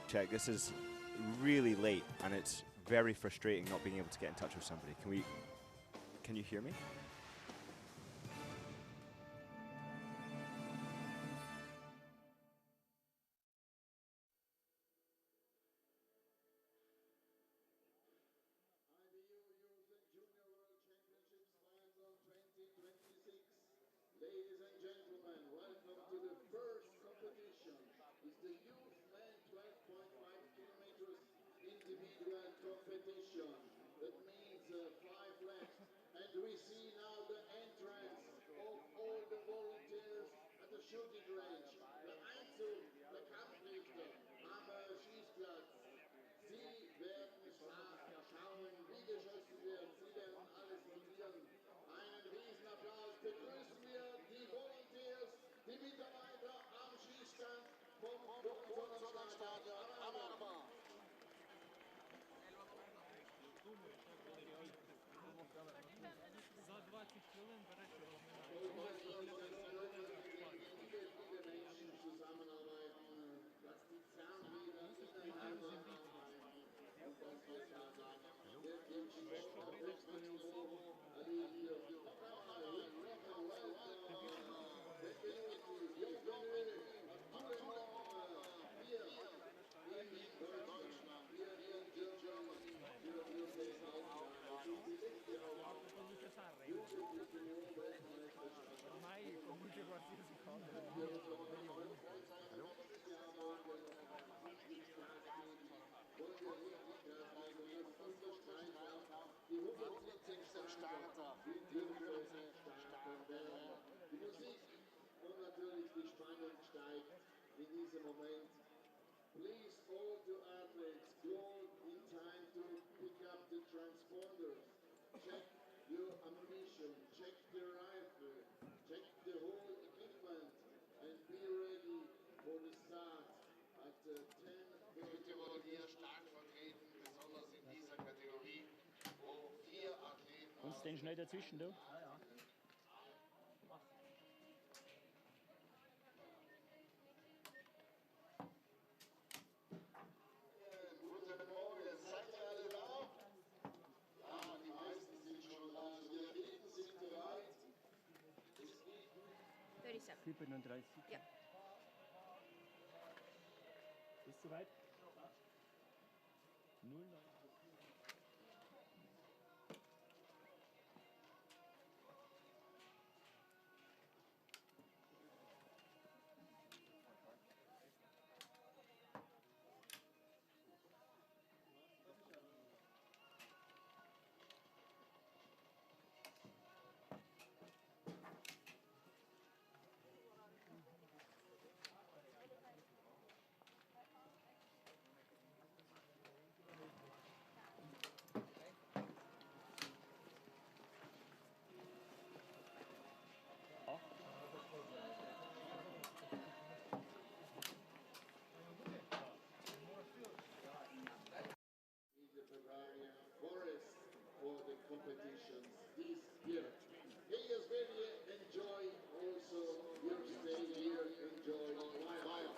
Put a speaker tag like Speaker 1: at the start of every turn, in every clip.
Speaker 1: check. This is really late, and it's very frustrating not being able to get in touch with somebody. Can you hear me?
Speaker 2: Ladies and gentlemen, welcome to the first competition. It's the Youth Men 12.5 kilometers individual competition. That means 5 laps. And we see now the entrance of all the volunteers at the shooting range. Der Einzug der Kampfrichter am Schießplatz. Sie werden schauen, wie geschossen wird. Sie werden alles notieren. Einen Riesenapplaus. Begrüßen wir die Volunteers, die Mitarbeiter am Schießstand vom Hohenzollern Stadion am Arber. Die Musik und natürlich die Spannung steigt in diesem Moment. Please, all the athletes, go in time to pick up the transponders. Check your ammunition, check the rifle, check the whole equipment, and be ready for the start at 10. Südtirol hier stark vertreten, besonders in dieser Kategorie, wo 4 Athleten.
Speaker 3: Und den schnell dazwischen, du?
Speaker 2: Guten Morgen, seid ihr alle da? Ja, die meisten sind schon da. Die Athleten sind bereit.
Speaker 3: 37.
Speaker 4: Ja.
Speaker 3: Ist soweit? 09.
Speaker 2: For the competitions this year. Here's where you enjoy also your stay here, enjoy Biathlon.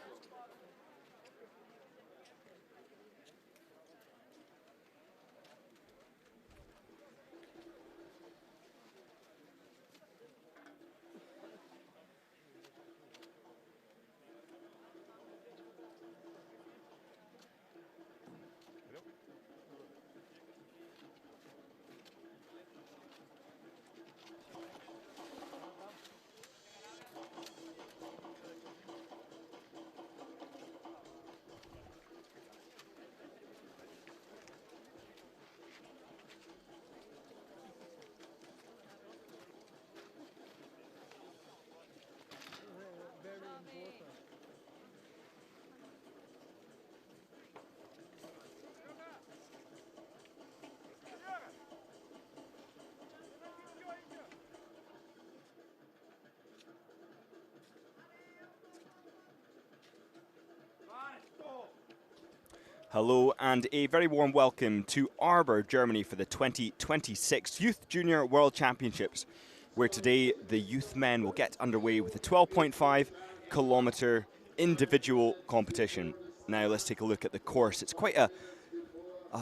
Speaker 1: Hello and a very warm welcome to Arber, Germany for the 2026 Youth Junior World Championships, where today the youth men will get underway with a 12.5 kilometer individual competition. Now let's take a look at the course. It's quite a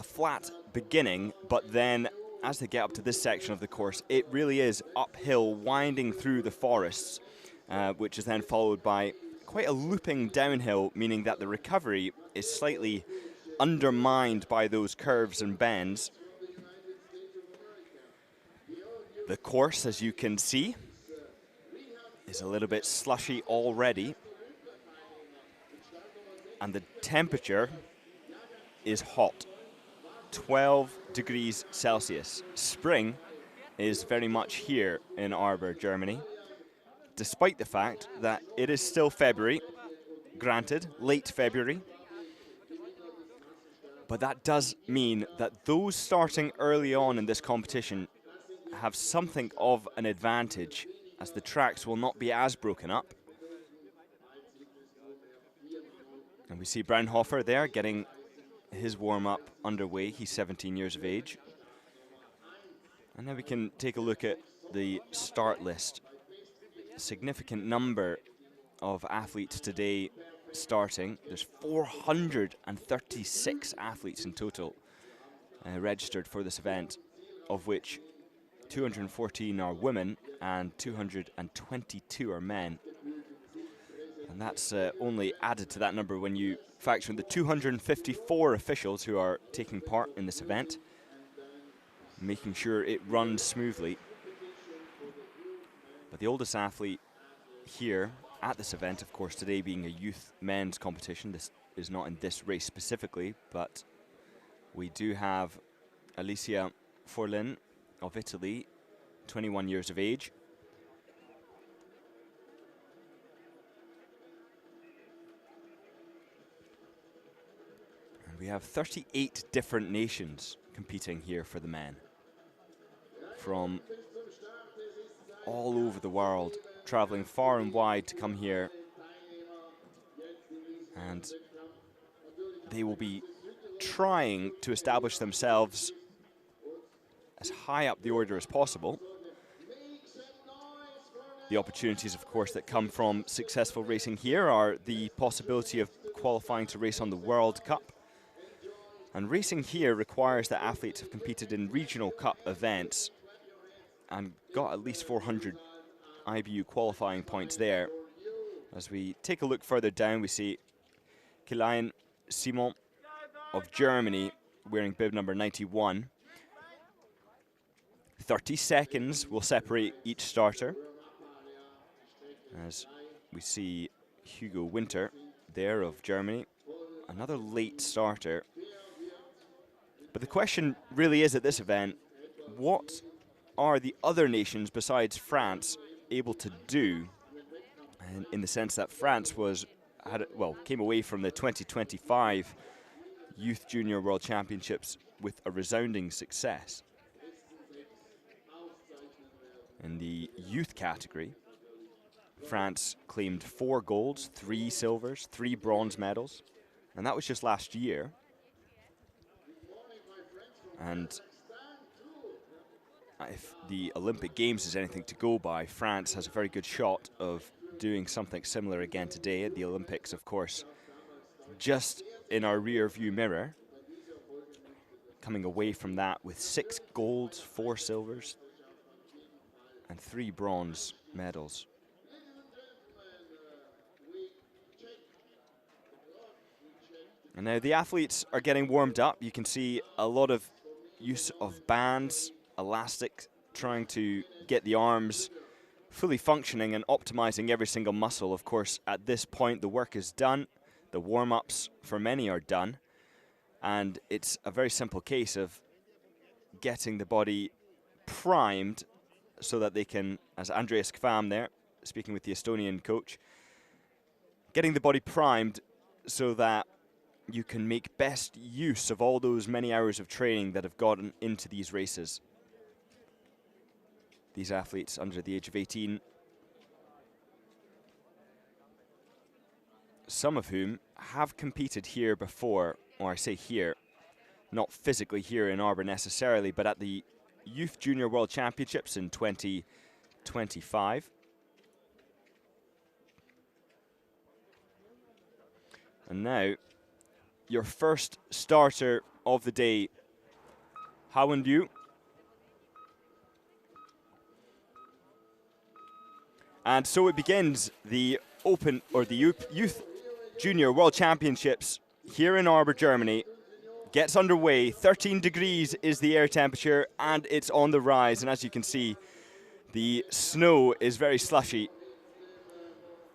Speaker 1: flat beginning, but then as they get up to this section of the course, it really is uphill, winding through the forests, which is then followed by quite a looping downhill, meaning that the recovery is slightly undermined by those curves and bends. The course, as you can see, is a little bit slushy already, and the temperature is hot, 12 degrees Celsius. Spring is very much here in Arber, Germany, despite the fact that it is still February, granted, late February. But that does mean that those starting early on in this competition have something of an advantage, as the tracks will not be as broken up. And we see Braunhofer there getting his warm-up underway. He's 17 years of age. And now we can take a look at the start list. A significant number of athletes today starting. There's 436 athletes in total registered for this event, of which 214 are women and 222 are men. And that's only added to that number when you factor in the 254 officials who are taking part in this event, making sure it runs smoothly. But the oldest athlete here at this event, of course, today being a youth men's competition, this is not in this race specifically, but we do have Alicia Forlin of Italy, 21 years of age. And we have 38 different nations competing here for the men, from all over the world, traveling far and wide to come here, and they will be trying to establish themselves as high up the order as possible. The opportunities, of course, that come from successful racing here are the possibility of qualifying to race on the World Cup. And racing here requires that athletes have competed in regional cup events and got at least 400 IBU qualifying points there. As we take a look further down, we see Kilian Simon of Germany wearing bib number 91. 30 seconds will separate each starter, as we see Hugo Winter there of Germany, another late starter. But the question really is at this event, what are the other nations besides France able to do? And in the sense that France came away from the 2025 Youth Junior World Championships with a resounding success. In the youth category, France claimed 4 golds, 3 silvers, 3 bronze medals, and that was just last year. And if the Olympic Games is anything to go by, France has a very good shot of doing something similar again today at the Olympics, of course, just in our rear view mirror, coming away from that with 6 golds, 4 silvers, and 3 bronze medals. And now the athletes are getting warmed up. You can see a lot of use of bands, elastic, trying to get the arms fully functioning and optimizing every single muscle. Of course, at this point, the work is done. The warm-ups for many are done. And it's a very simple case of getting the body primed so that they can, as Andreas Kvam there, speaking with the Estonian coach, getting the body primed so that you can make best use of all those many hours of training that have gotten into these races. These athletes under the age of 18, some of whom have competed here before, or I say here, not physically here in Arber necessarily, but at the Youth Junior World Championships in 2025. And now your first starter of the day, Hohenzollern. And so it begins the Open, or the Youth Junior World Championships here in Arber, Germany. Gets underway. 13 degrees is the air temperature, and it's on the rise. And as you can see, the snow is very slushy.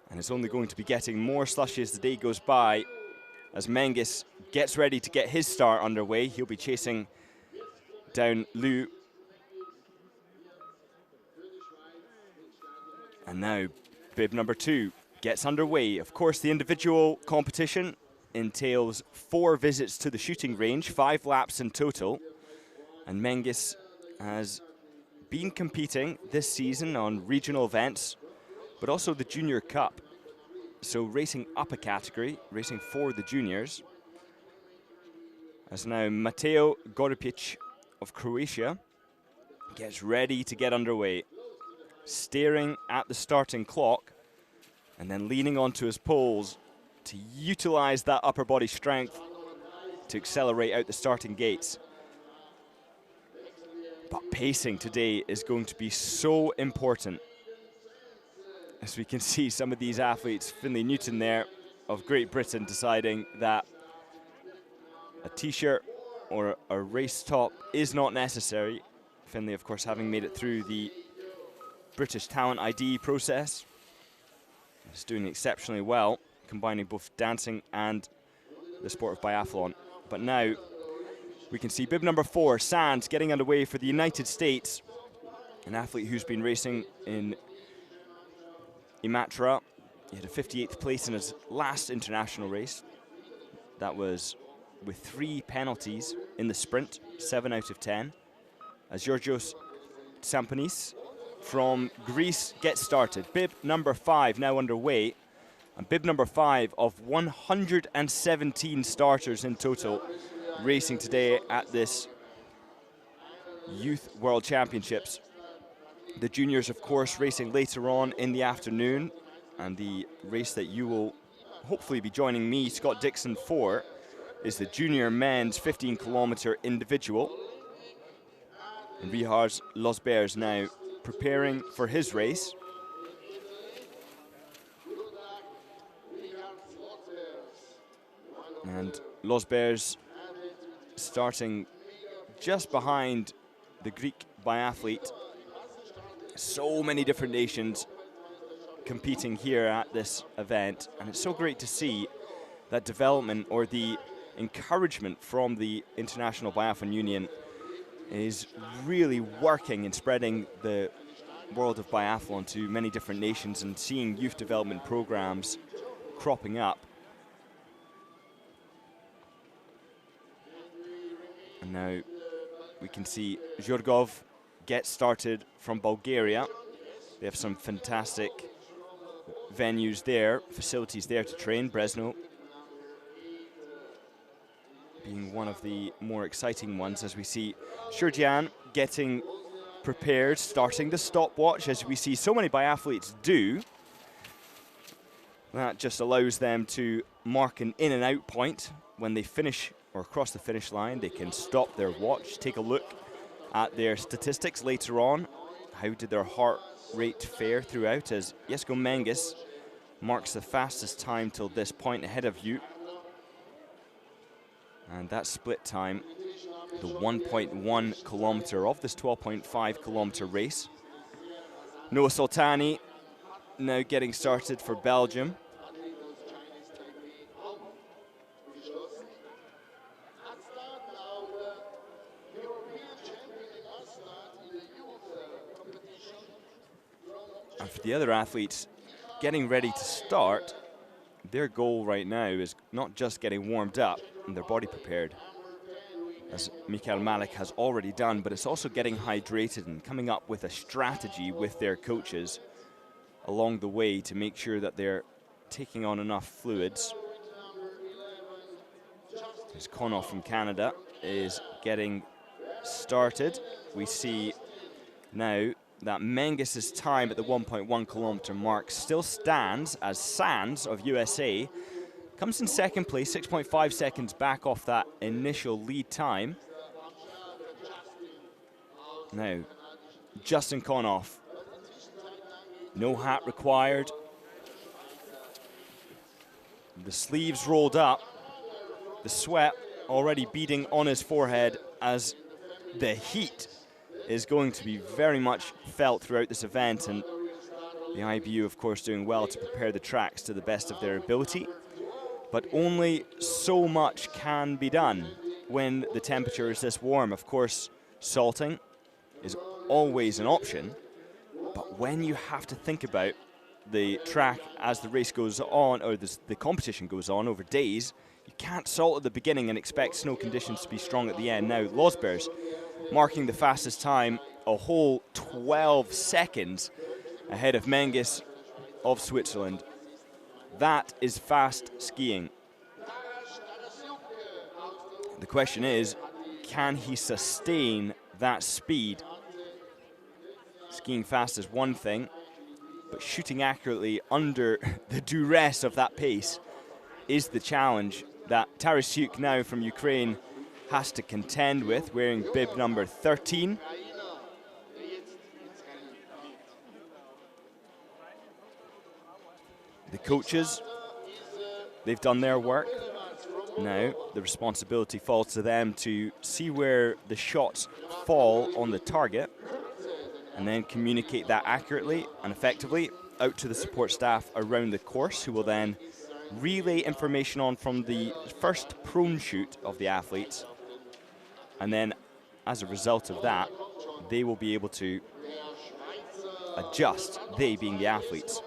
Speaker 1: And it's only going to be getting more slushy as the day goes by, as Menges gets ready to get his start underway. He'll be chasing down Lou. And now, bib number 2 gets underway. Of course, the individual competition entails 4 visits to the shooting range, 5 laps in total. And Menges has been competing this season on regional events, but also the Junior Cup. So racing up a category, racing for the juniors. As now Mateo Goripic of Croatia gets ready to get underway. Staring at the starting clock and then leaning onto his poles to utilize that upper body strength to accelerate out the starting gates. But pacing today is going to be so important. As we can see, some of these athletes, Finlay Newton there of Great Britain, deciding that a t-shirt or a race top is not necessary. Finlay, of course, having made it through the British Talent ID process. He's doing exceptionally well, combining both dancing and the sport of biathlon. But now we can see bib number 4, Sands, getting underway for the United States. An athlete who's been racing in Imatra. He had a 58th place in his last international race. That was with 3 penalties in the sprint, 7 out of 10. As Georgios Tsampanis from Greece gets started. Bib number 5 now underway. And bib number 5 of 117 starters in total racing today at this Youth World Championships. The juniors, of course, racing later on in the afternoon. And the race that you will hopefully be joining me, Scott Dixon, for is the junior men's 15-kilometer individual. And Richard Losbergs now preparing for his race. And Losbergs starting just behind the Greek biathlete. So many different nations competing here at this event, and it's so great to see that development, or the encouragement from the International Biathlon Union, is really working in spreading the world of biathlon to many different nations and seeing youth development programs cropping up. And now we can see Zhurgov get started from Bulgaria. They have some fantastic venues there, facilities there to train. Brezno being one of the more exciting ones, as we see Shurjian getting prepared, starting the stopwatch, as we see so many biathletes do. That just allows them to mark an in and out point when they finish or cross the finish line. They can stop their watch, take a look at their statistics later on. How did their heart rate fare throughout, as Jesko Menges marks the fastest time till this point ahead of you. And that split time, the 1.1 kilometer of this 12.5 kilometer race. Noah Soltani now getting started for Belgium. And for the other athletes getting ready to start, their goal right now is not just getting warmed up and their body prepared, as Mikael Malik has already done, but it's also getting hydrated and coming up with a strategy with their coaches along the way to make sure that they're taking on enough fluids. As Connell from Canada is getting started, we see now that Menges' time at the 1.1 kilometer mark still stands, as Sands of USA Comes in second place, 6.5 seconds back off that initial lead time. Now, Justin Konoff, no hat required. The sleeves rolled up, the sweat already beading on his forehead as the heat is going to be very much felt throughout this event, and the IBU, of course, doing well to prepare the tracks to the best of their ability. But only so much can be done when the temperature is this warm. Of course, salting is always an option, but when you have to think about the track as the race goes on, or the competition goes on over days, you can't salt at the beginning and expect snow conditions to be strong at the end. Now, Losberg's marking the fastest time, a whole 12 seconds ahead of Menges of Switzerland. That is fast skiing. The question is, can he sustain that speed? Skiing fast is one thing, but shooting accurately under the duress of that pace is the challenge that Tarasiuk now from Ukraine has to contend with, wearing bib number 13. The coaches, they've done their work. Now the responsibility falls to them to see where the shots fall on the target and then communicate that accurately and effectively out to the support staff around the course, who will then relay information on from the first prone shoot of the athletes, and then as a result of that they will be able to adjust, they being the athletes.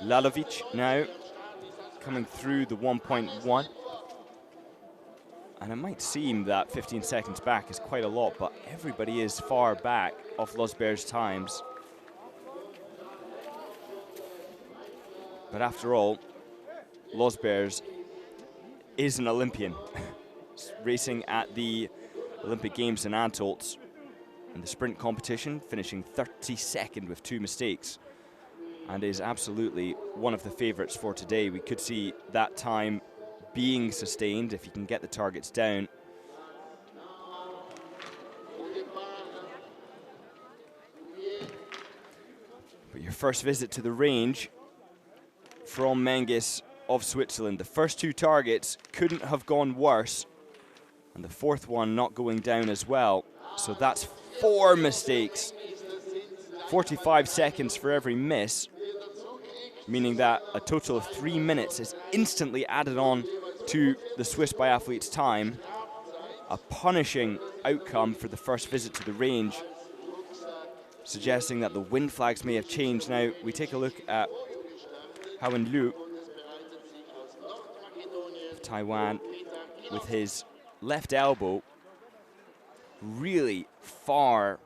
Speaker 1: Lalovic now coming through the 1.1, and it might seem that 15 seconds back is quite a lot, but everybody is far back off Losberg's times. But after all, Losberg's is an Olympian racing at the Olympic Games in Antolz in the sprint competition, finishing 32nd with 2 mistakes, and is absolutely one of the favourites for today. We could see that time being sustained if he can get the targets down. But your first visit to the range from Menges of Switzerland. The first 2 targets couldn't have gone worse, and the 4th one not going down as well. So that's 4 mistakes. 45 seconds for every miss, meaning that a total of 3 minutes is instantly added on to the Swiss biathlete's time. A punishing outcome for the first visit to the range, suggesting that the wind flags may have changed. Now we take a look at Hohen Liu of Taiwan with his left elbow really far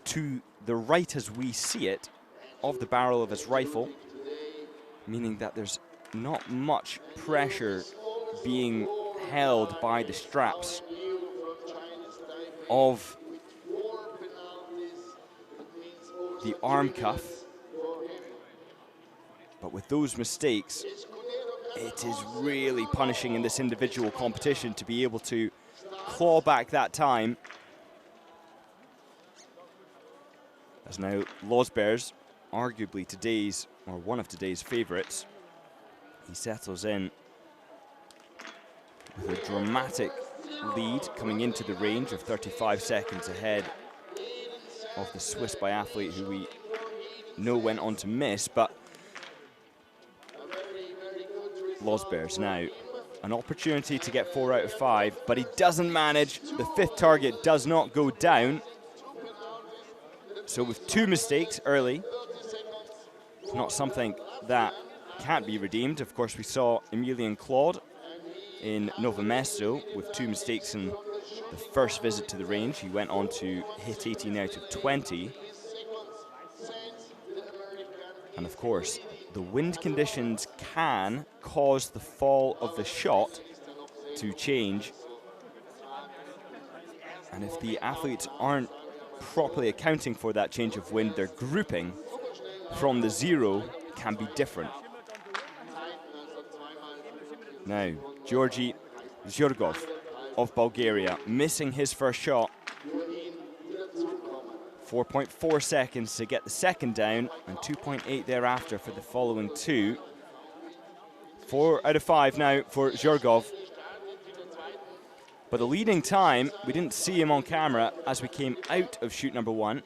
Speaker 1: to the right as we see it of the barrel of his rifle, meaning that there's not much pressure being held by the straps of the arm cuff. But with those mistakes, it is really punishing in this individual competition to be able to claw back that time. As now Losberg's, arguably today's, or one of today's favourites, he settles in with a dramatic lead coming into the range of 35 seconds ahead of the Swiss biathlete, who we know went on to miss. But Losberg's now an opportunity to get 4 out of 5, but he doesn't manage. The 5th target does not go down. So with 2 mistakes early, it's not something that can't be redeemed. Of course, we saw Emilian Claude in Nova Mesto with 2 mistakes in the first visit to the range. He went on to hit 18 out of 20. And of course, the wind conditions can cause the fall of the shot to change. And if the athletes aren't properly accounting for that change of wind, their grouping from the 0 can be different. Now, Georgi Zhurgov of Bulgaria missing his first shot. 4.4 seconds to get the second down, and 2.8 thereafter for the following two. 4 out of 5 now for Zhurgov. But the leading time, we didn't see him on camera as we came out of chute number 1.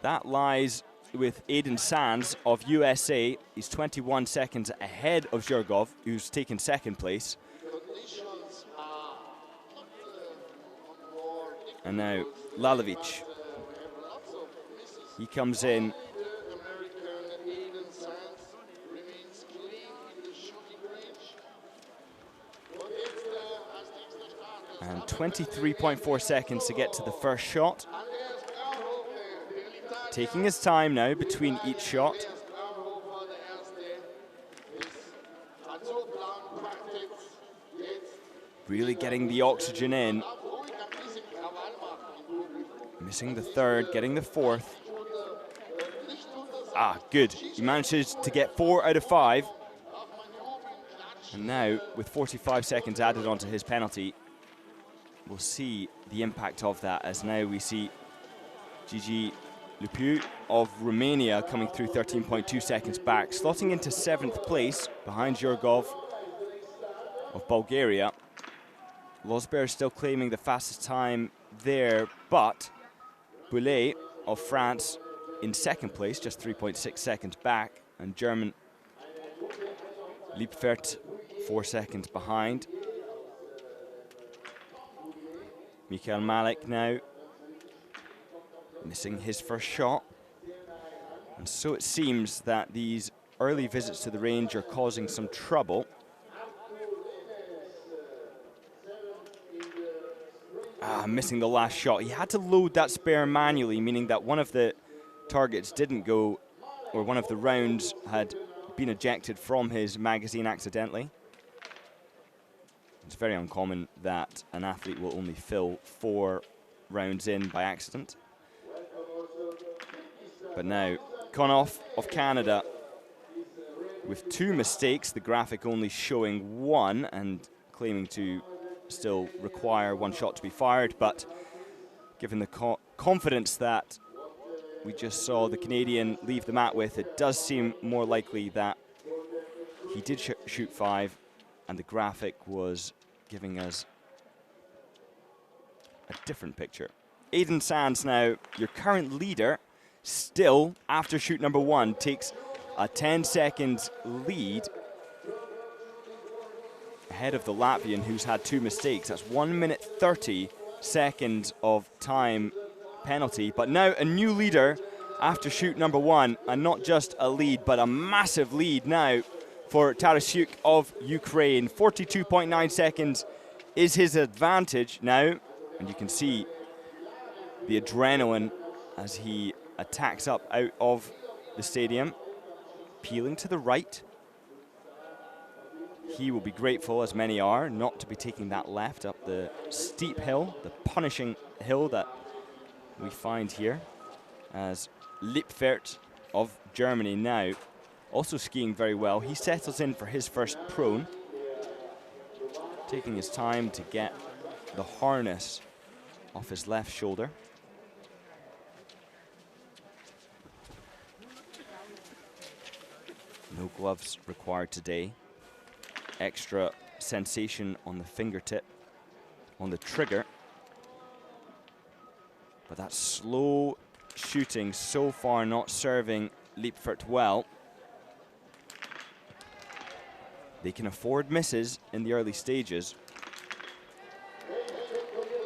Speaker 1: That lies with Aiden Sands of USA. He's 21 seconds ahead of Zhurgov, who's taken second place. And now Lalovic. He comes in. And 23.4 seconds to get to the first shot. Taking his time now between each shot. Really getting the oxygen in. Missing the third, getting the fourth. Ah, good. He manages to get 4 out of 5. And now, with 45 seconds added onto his penalty, we'll see the impact of that, as now we see Gigi Lupiu of Romania coming through 13.2 seconds back, slotting into 7th place behind Zhurgov of Bulgaria. Losberg still claiming the fastest time there, but Boulet of France in 2nd place, just 3.6 seconds back, and German Liepfert 4 seconds behind. Michael Malik now missing his first shot. And so it seems that these early visits to the range are causing some trouble. Missing the last shot. He had to load that spare manually, meaning that one of the targets didn't go, or one of the rounds had been ejected from his magazine accidentally. It's very uncommon that an athlete will only fill 4 rounds in by accident. But now, Konoff of Canada with 2 mistakes, the graphic only showing 1 and claiming to still require 1 shot to be fired, but given the confidence that we just saw the Canadian leave the mat with, it does seem more likely that he did shoot 5, and the graphic was giving us a different picture. Aiden Sands now, your current leader, still after chute number 1, takes a 10-second lead ahead of the Latvian, who's had 2 mistakes. That's 1 minute 30 seconds of time penalty. But now a new leader after chute number 1, and not just a lead, but a massive lead now for Tarasiuk of Ukraine. 42.9 seconds is his advantage now, and you can see the adrenaline as he attacks up out of the stadium, peeling to the right. He will be grateful, as many are, not to be taking that left up the steep hill, the punishing hill that we find here, as Liepfert of Germany now also skiing very well. He settles in for his first prone, taking his time to get the harness off his left shoulder. No gloves required today. Extra sensation on the fingertip, on the trigger. But that slow shooting so far not serving Liepfert well. They can afford misses in the early stages.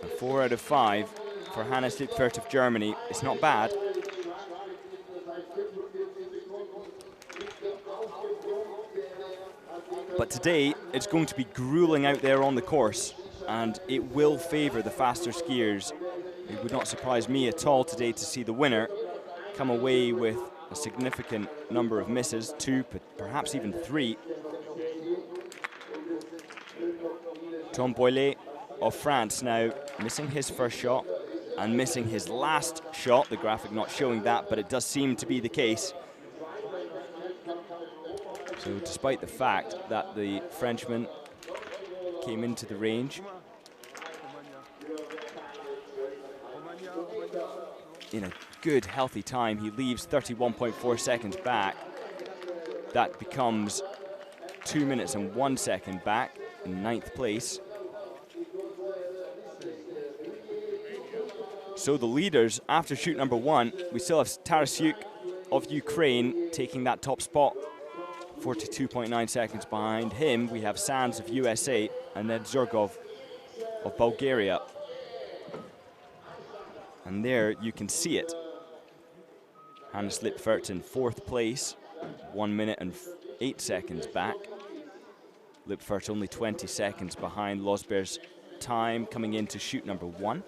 Speaker 1: And 4 out of 5 for Hannes Liepfert of Germany. It's not bad. But today, it's going to be grueling out there on the course, and it will favor the faster skiers. It would not surprise me at all today to see the winner come away with a significant number of misses, 2, perhaps even 3. Tom Boilet of France now missing his first shot and missing his last shot. The graphic not showing that, but it does seem to be the case. So despite the fact that the Frenchman came into the range in a good, healthy time, he leaves 31.4 seconds back. That becomes 2 minutes and 1 second back in 9th place. So the leaders, after chute number 1, we still have Tarasyuk of Ukraine taking that top spot, 42.9 seconds behind him. We have Sands of USA and then Zurgov of Bulgaria. And there you can see it. Hannes Lipfert in 4th place, 1 minute and 8 seconds back. Lipfert only 20 seconds behind Losberg's time coming into chute number 1.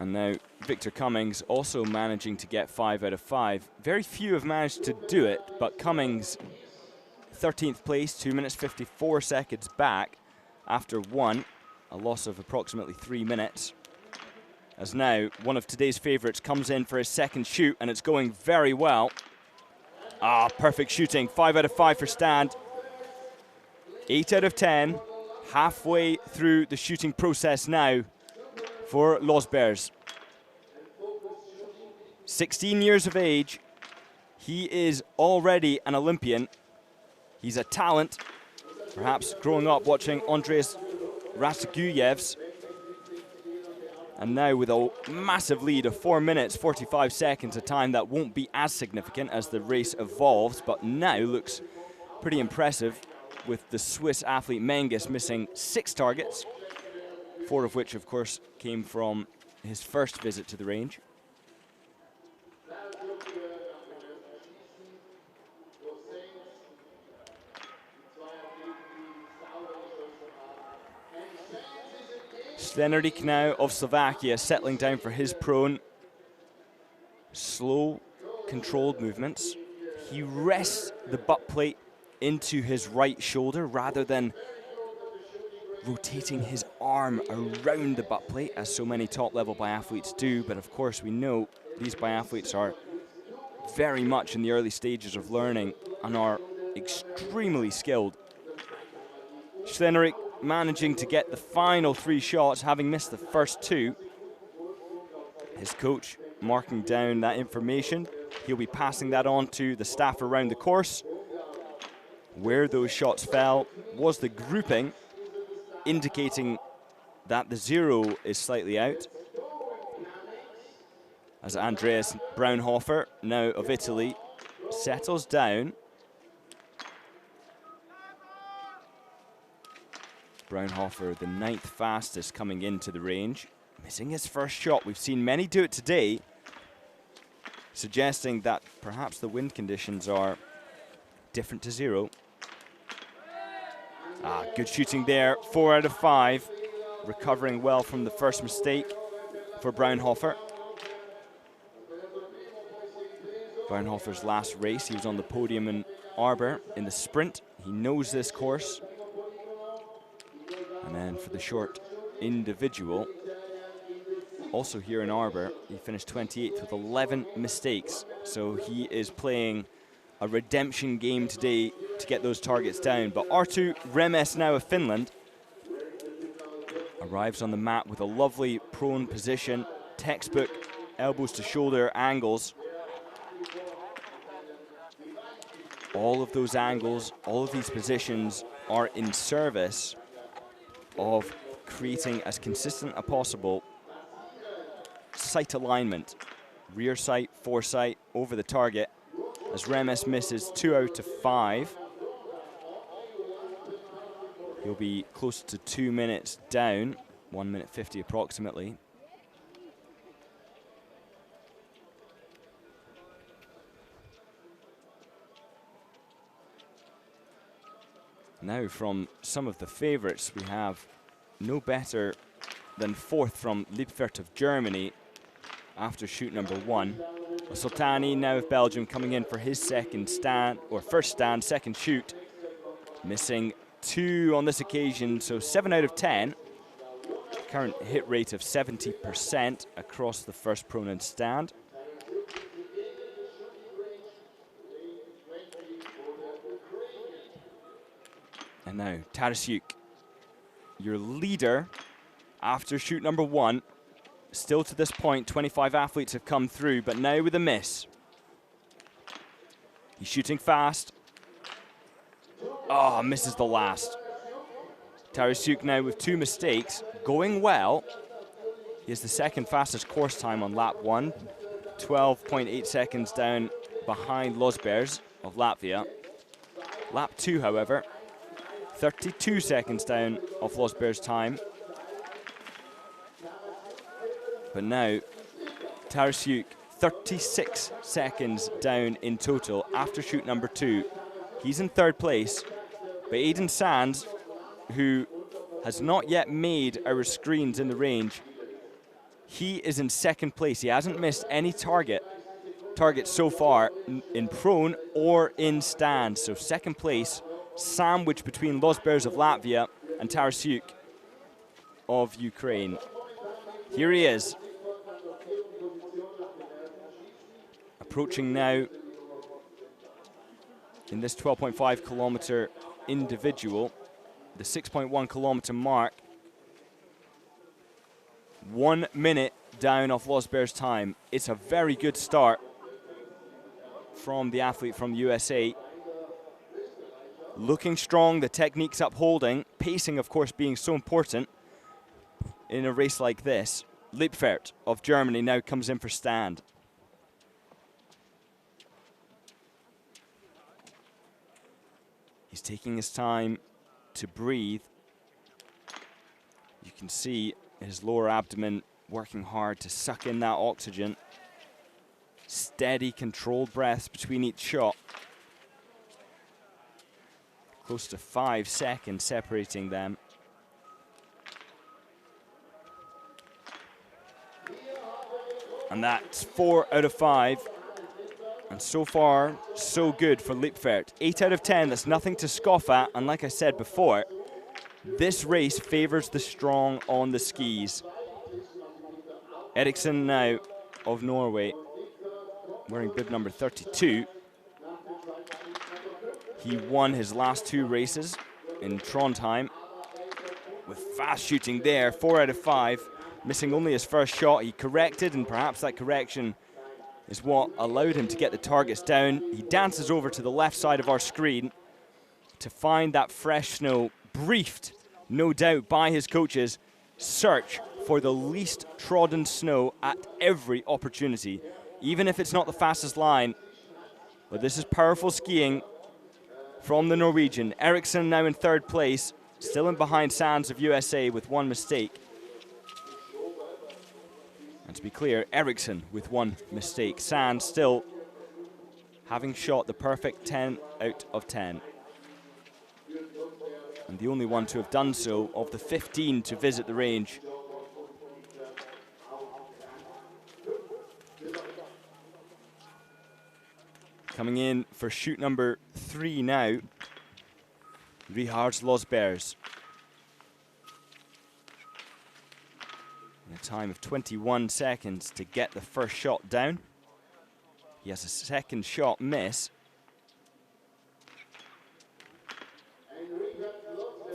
Speaker 1: And now Victor Cummings also managing to get 5 out of 5. Very few have managed to do it, but Cummings 13th place, 2 minutes 54 seconds back after 1, a loss of approximately 3 minutes. As now one of today's favourites comes in for his second shoot, and it's going very well. Ah, perfect shooting, 5 out of 5 for Stand. 8 out of 10, halfway through the shooting process now for Losbergs. 16 years of age, he is already an Olympian. He's a talent, perhaps growing up watching Andreas Rasuguyevs. And now with a massive lead of 4 minutes, 45 seconds, a time that won't be as significant as the race evolves, but now looks pretty impressive with the Swiss athlete Menges missing 6 targets, 4 of which, of course, came from his first visit to the range. Stenerik now of Slovakia settling down for his prone. Slow, controlled movements. He rests the butt plate into his right shoulder rather than rotating his arm around the butt plate, as so many top-level biathletes do. But of course, we know these biathletes are very much in the early stages of learning and are extremely skilled. Stenerik managing to get the final 3 shots, having missed the first 2. His coach marking down that information. He'll be passing that on to the staff around the course. Where those shots fell was the grouping, indicating that the 0 is slightly out. As Andreas Braunhofer, now of Italy, settles down. Braunhofer, the 9th fastest coming into the range, missing his first shot. We've seen many do it today, suggesting that perhaps the wind conditions are different to 0. Ah, good shooting there, 4 out of 5. Recovering well from the first mistake for Braunhofer. Braunhofer's last race, he was on the podium in Arber in the sprint. He knows this course. And then for the short individual, also here in Arber, he finished 28th with 11 mistakes. So he is playing a redemption game today to get those targets down. But Arttu Remes, now of Finland, arrives on the mat with a lovely prone position, textbook elbows to shoulder angles. All of those angles, all of these positions are in service of creating as consistent as possible sight alignment. Rear sight, foresight, over the target. As Remes misses 2 out of 5. He'll be close to 2 minutes down, 1 minute 50 approximately. Now from some of the favorites, we have no better than 4th from Lipfert of Germany after shoot number 1. Soltani, now of Belgium, coming in for his second stand, or first stand, second shoot. Missing 2 on this occasion, so 7 out of 10. Current hit rate of 70% across the first prone and stand. And now, Tarasiuk, your leader after shoot number 1. Still to this point, 25 athletes have come through, but now with a miss. He's shooting fast. Oh, misses the last. Tarasiuk now with 2 mistakes, going well. He has the second fastest course time on lap 1, 12.8 seconds down behind Losbergs of Latvia. Lap 2, however, 32 seconds down off Losbergs' time. But now, Tarasiuk, 36 seconds down in total after shoot number 2. He's in 3rd place, but Aidan Sands, who has not yet made our screens in the range, he is in 2nd place. He hasn't missed any targets so far in prone or in stand. So 2nd place, sandwiched between Losbergs of Latvia and Tarasiuk of Ukraine. Here he is. Approaching now in this 12.5 kilometer individual, the 6.1 kilometer mark. 1 minute down off Losbergs' time. It's a very good start from the athlete from the USA. Looking strong, the technique's upholding. Pacing, of course, being so important in a race like this. Lippfert of Germany now comes in for stand. He's taking his time to breathe. You can see his lower abdomen working hard to suck in that oxygen. Steady, controlled breaths between each shot. Close to 5 seconds separating them. And that's 4 out of 5. And so far, so good for Lippfert. 8 out of 10, that's nothing to scoff at. And like I said before, this race favors the strong on the skis. Eriksson now of Norway, wearing bib number 32. He won his last 2 races in Trondheim with fast shooting there, 4 out of 5, missing only his first shot. He corrected, and perhaps that correction is what allowed him to get the targets down. He dances over to the left side of our screen to find that fresh snow, briefed, no doubt, by his coaches. Search for the least trodden snow at every opportunity, even if it's not the fastest line. But this is powerful skiing from the Norwegian. Eriksson now in 3rd place, still in behind Sands of USA with 1 mistake. And to be clear, Eriksson with 1 mistake. Sands still having shot the perfect 10 out of 10. And the only one to have done so of the 15 to visit the range. Coming in for shoot number 3 now, Richard Losbergs. In a time of 21 seconds to get the first shot down. He has a second shot miss.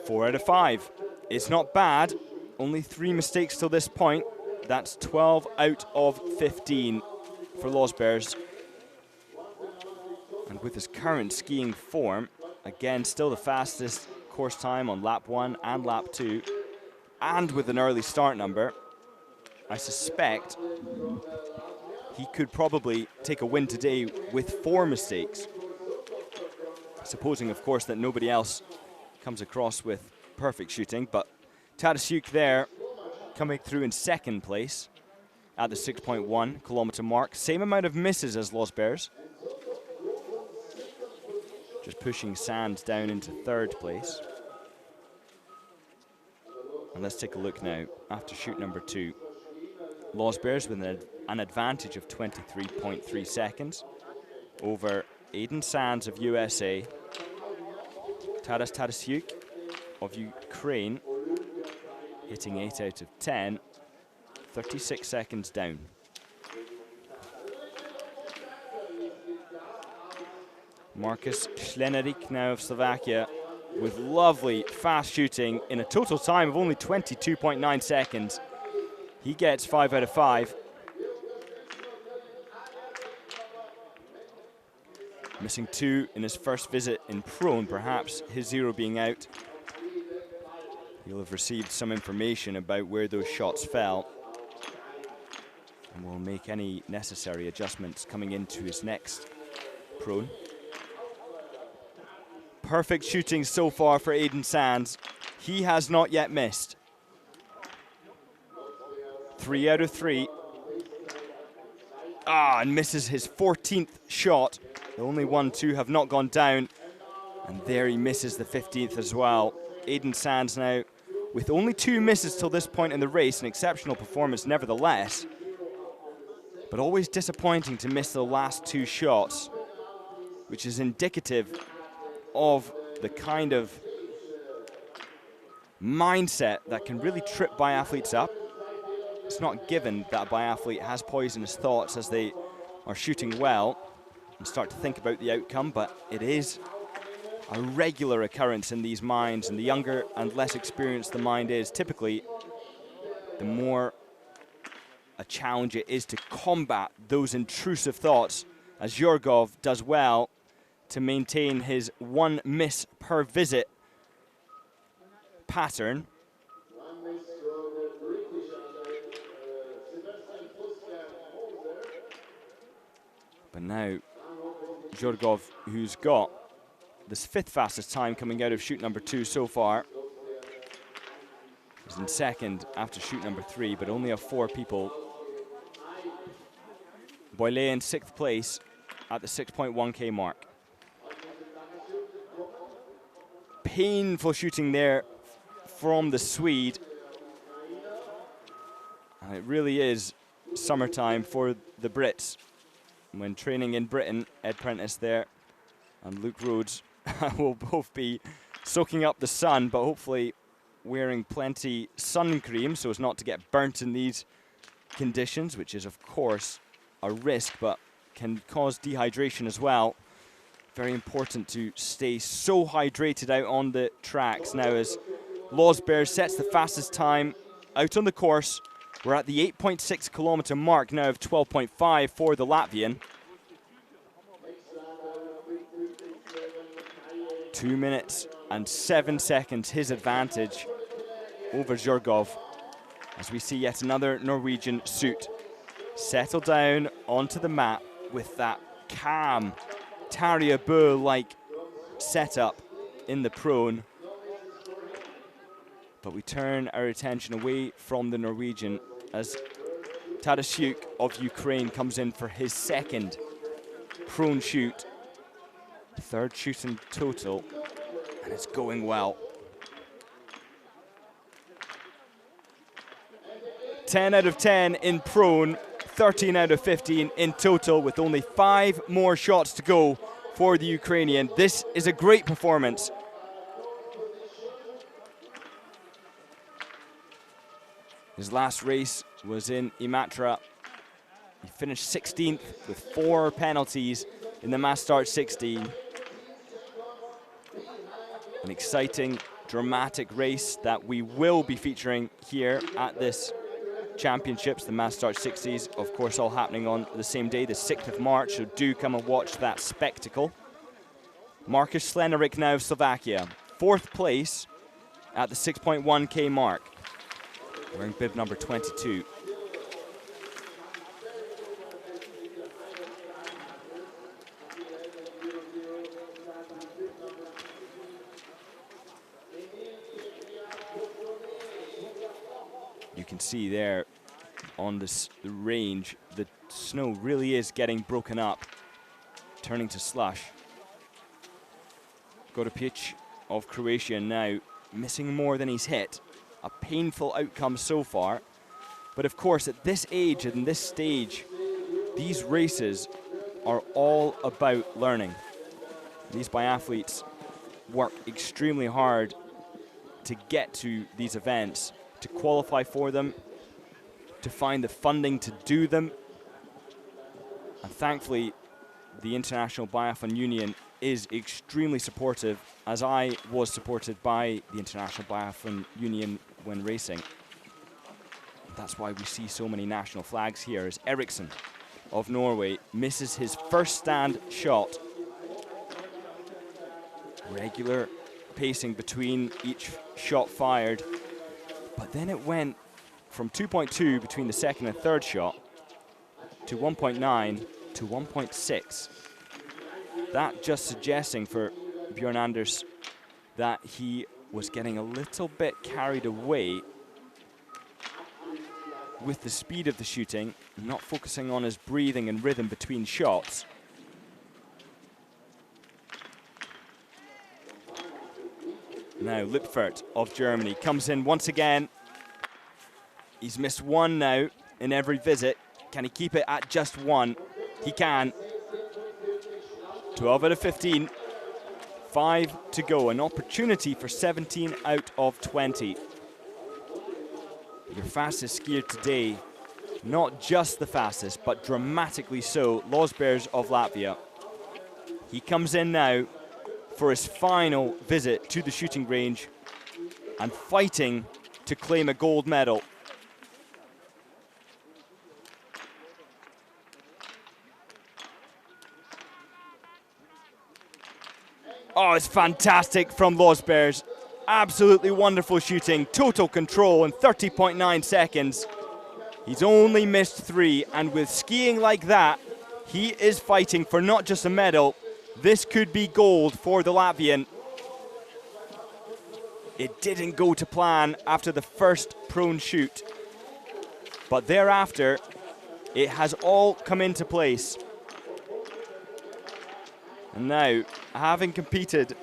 Speaker 1: 4 out of 5. It's not bad. Only 3 mistakes till this point. That's 12 out of 15 for Losbergs. And with his current skiing form, again, still the fastest course time on lap 1 and lap 2, and with an early start number, I suspect he could probably take a win today with 4 mistakes. Supposing, of course, that nobody else comes across with perfect shooting, but Tarasiuk there coming through in 2nd place at the 6.1 kilometer mark. Same amount of misses as Losbergs. Just pushing Sands down into 3rd place. And let's take a look now after shoot number 2. Losbergs with an advantage of 23.3 seconds over Aidan Sands of USA. Taras Tarasiuk of Ukraine hitting 8 out of 10, 36 seconds down. Markus Schlenerik now of Slovakia with lovely fast shooting in a total time of only 22.9 seconds. He gets 5 out of 5. Missing 2 in his first visit in prone, perhaps his 0 being out. He'll have received some information about where those shots fell and will make any necessary adjustments coming into his next prone. Perfect shooting so far for Aiden Sands. He has not yet missed. 3 out of 3. And misses his 14th shot. The only 1-2 have not gone down. And there he misses the 15th as well. Aiden Sands now with only 2 misses till this point in the race. An exceptional performance nevertheless. But always disappointing to miss the last 2 shots, which is indicative of the kind of mindset that can really trip biathletes up. It's not given that a biathlete has poisonous thoughts as they are shooting well and start to think about the outcome, but it is a regular occurrence in these minds, and the younger and less experienced the mind is, typically, the more a challenge it is to combat those intrusive thoughts, as Yorgov does well to maintain his 1 miss per visit pattern. But now, Yorgov, who's got this 5th fastest time coming out of shoot number 2 so far, is in 2nd after shoot number 3, but only of 4 people. Boyle in 6th place at the 6.1k mark. Painful shooting there from the Swede. And it really is summertime for the Brits. When training in Britain, Ed Prentice there and Luke Rhodes will both be soaking up the sun, but hopefully wearing plenty sun cream so as not to get burnt in these conditions, which is of course a risk, but can cause dehydration as well. Very important to stay so hydrated out on the tracks. Now as Losberg sets the fastest time out on the course, we're at the 8.6 kilometer mark now of 12.5 for the Latvian. 2 minutes and 7 seconds his advantage over Yorgov, as we see yet another Norwegian suit settle down onto the mat with that calm Tarja Bø-like setup in the prone. But we turn our attention away from the Norwegian as Tadasiuk of Ukraine comes in for his 2nd prone shoot. 3rd shoot in total, and it's going well. 10 out of 10 in prone, 13 out of 15 in total, with only 5 more shots to go for the Ukrainian. This is a great performance. His last race was in Imatra. He finished 16th with 4 penalties in the mass start 16. An exciting, dramatic race that we will be featuring here at this championships, the mass start 60s, of course, all happening on the same day, the 6th of March, so do come and watch that spectacle. Markus Slenarik now of Slovakia, 4th place at the 6.1k mark, wearing bib number 22. You can see there on the range, the snow really is getting broken up, turning to slush. Goropic of Croatia now missing more than he's hit. A painful outcome so far. But of course, at this age and this stage, these races are all about learning. These biathletes work extremely hard to get to these events, to qualify for them, to find the funding to do them. And thankfully, the International Biathlon Union is extremely supportive, as I was supported by the International Biathlon Union when racing. That's why we see so many national flags here, as Eriksson of Norway misses his first stand shot. Regular pacing between each shot fired, but then it went from 2.2 between the second and third shot to 1.9 to 1.6. That just suggesting for Björn Anders that he was getting a little bit carried away with the speed of the shooting, not focusing on his breathing and rhythm between shots. Now Lüpfert of Germany comes in once again. He's missed one now in every visit. Can he keep it at just one? He can. 12 out of 15. 5 to go. An opportunity for 17 out of 20. Your fastest skier today, not just the fastest, but dramatically so, Losbergs of Latvia. He comes in now for his final visit to the shooting range and fighting to claim a gold medal. Oh, it's fantastic from Losbergs. Absolutely wonderful shooting, total control in 30.9 seconds. He's only missed 3, and with skiing like that, he is fighting for not just a medal. This could be gold for the Latvian. It didn't go to plan after the first prone shoot, but thereafter, it has all come into place. And now, having competed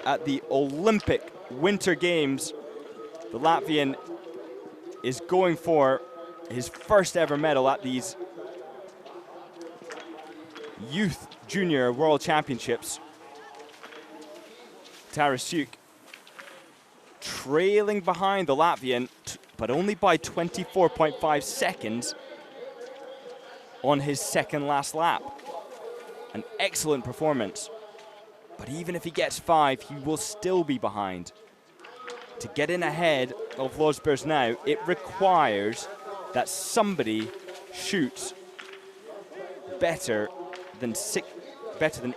Speaker 1: at the Olympic Winter Games, the Latvian is going for his first ever medal at these Youth Junior World Championships. Tarasuk trailing behind the Latvian, but only by 24.5 seconds on his second last lap. An excellent performance. But even if he gets 5, he will still be behind. To get in ahead of Losbergs now, it requires that somebody shoots better than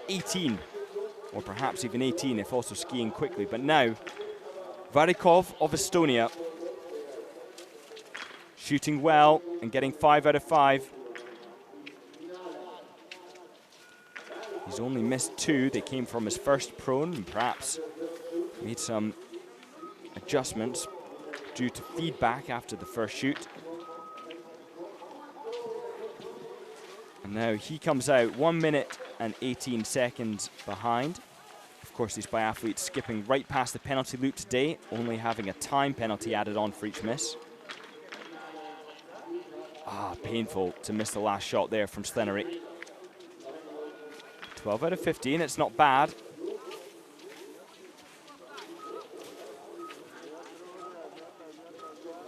Speaker 1: 18, or perhaps even 18 if also skiing quickly. But now, Varikov of Estonia, shooting well and getting 5 out of 5. He's only missed 2. They came from his first prone and perhaps made some adjustments due to feedback after the first shoot. And now he comes out 1 minute and 18 seconds behind. Of course, these biathletes skipping right past the penalty loop today, only having a time penalty added on for each miss. Painful to miss the last shot there from Stenerik. 12 out of 15, it's not bad.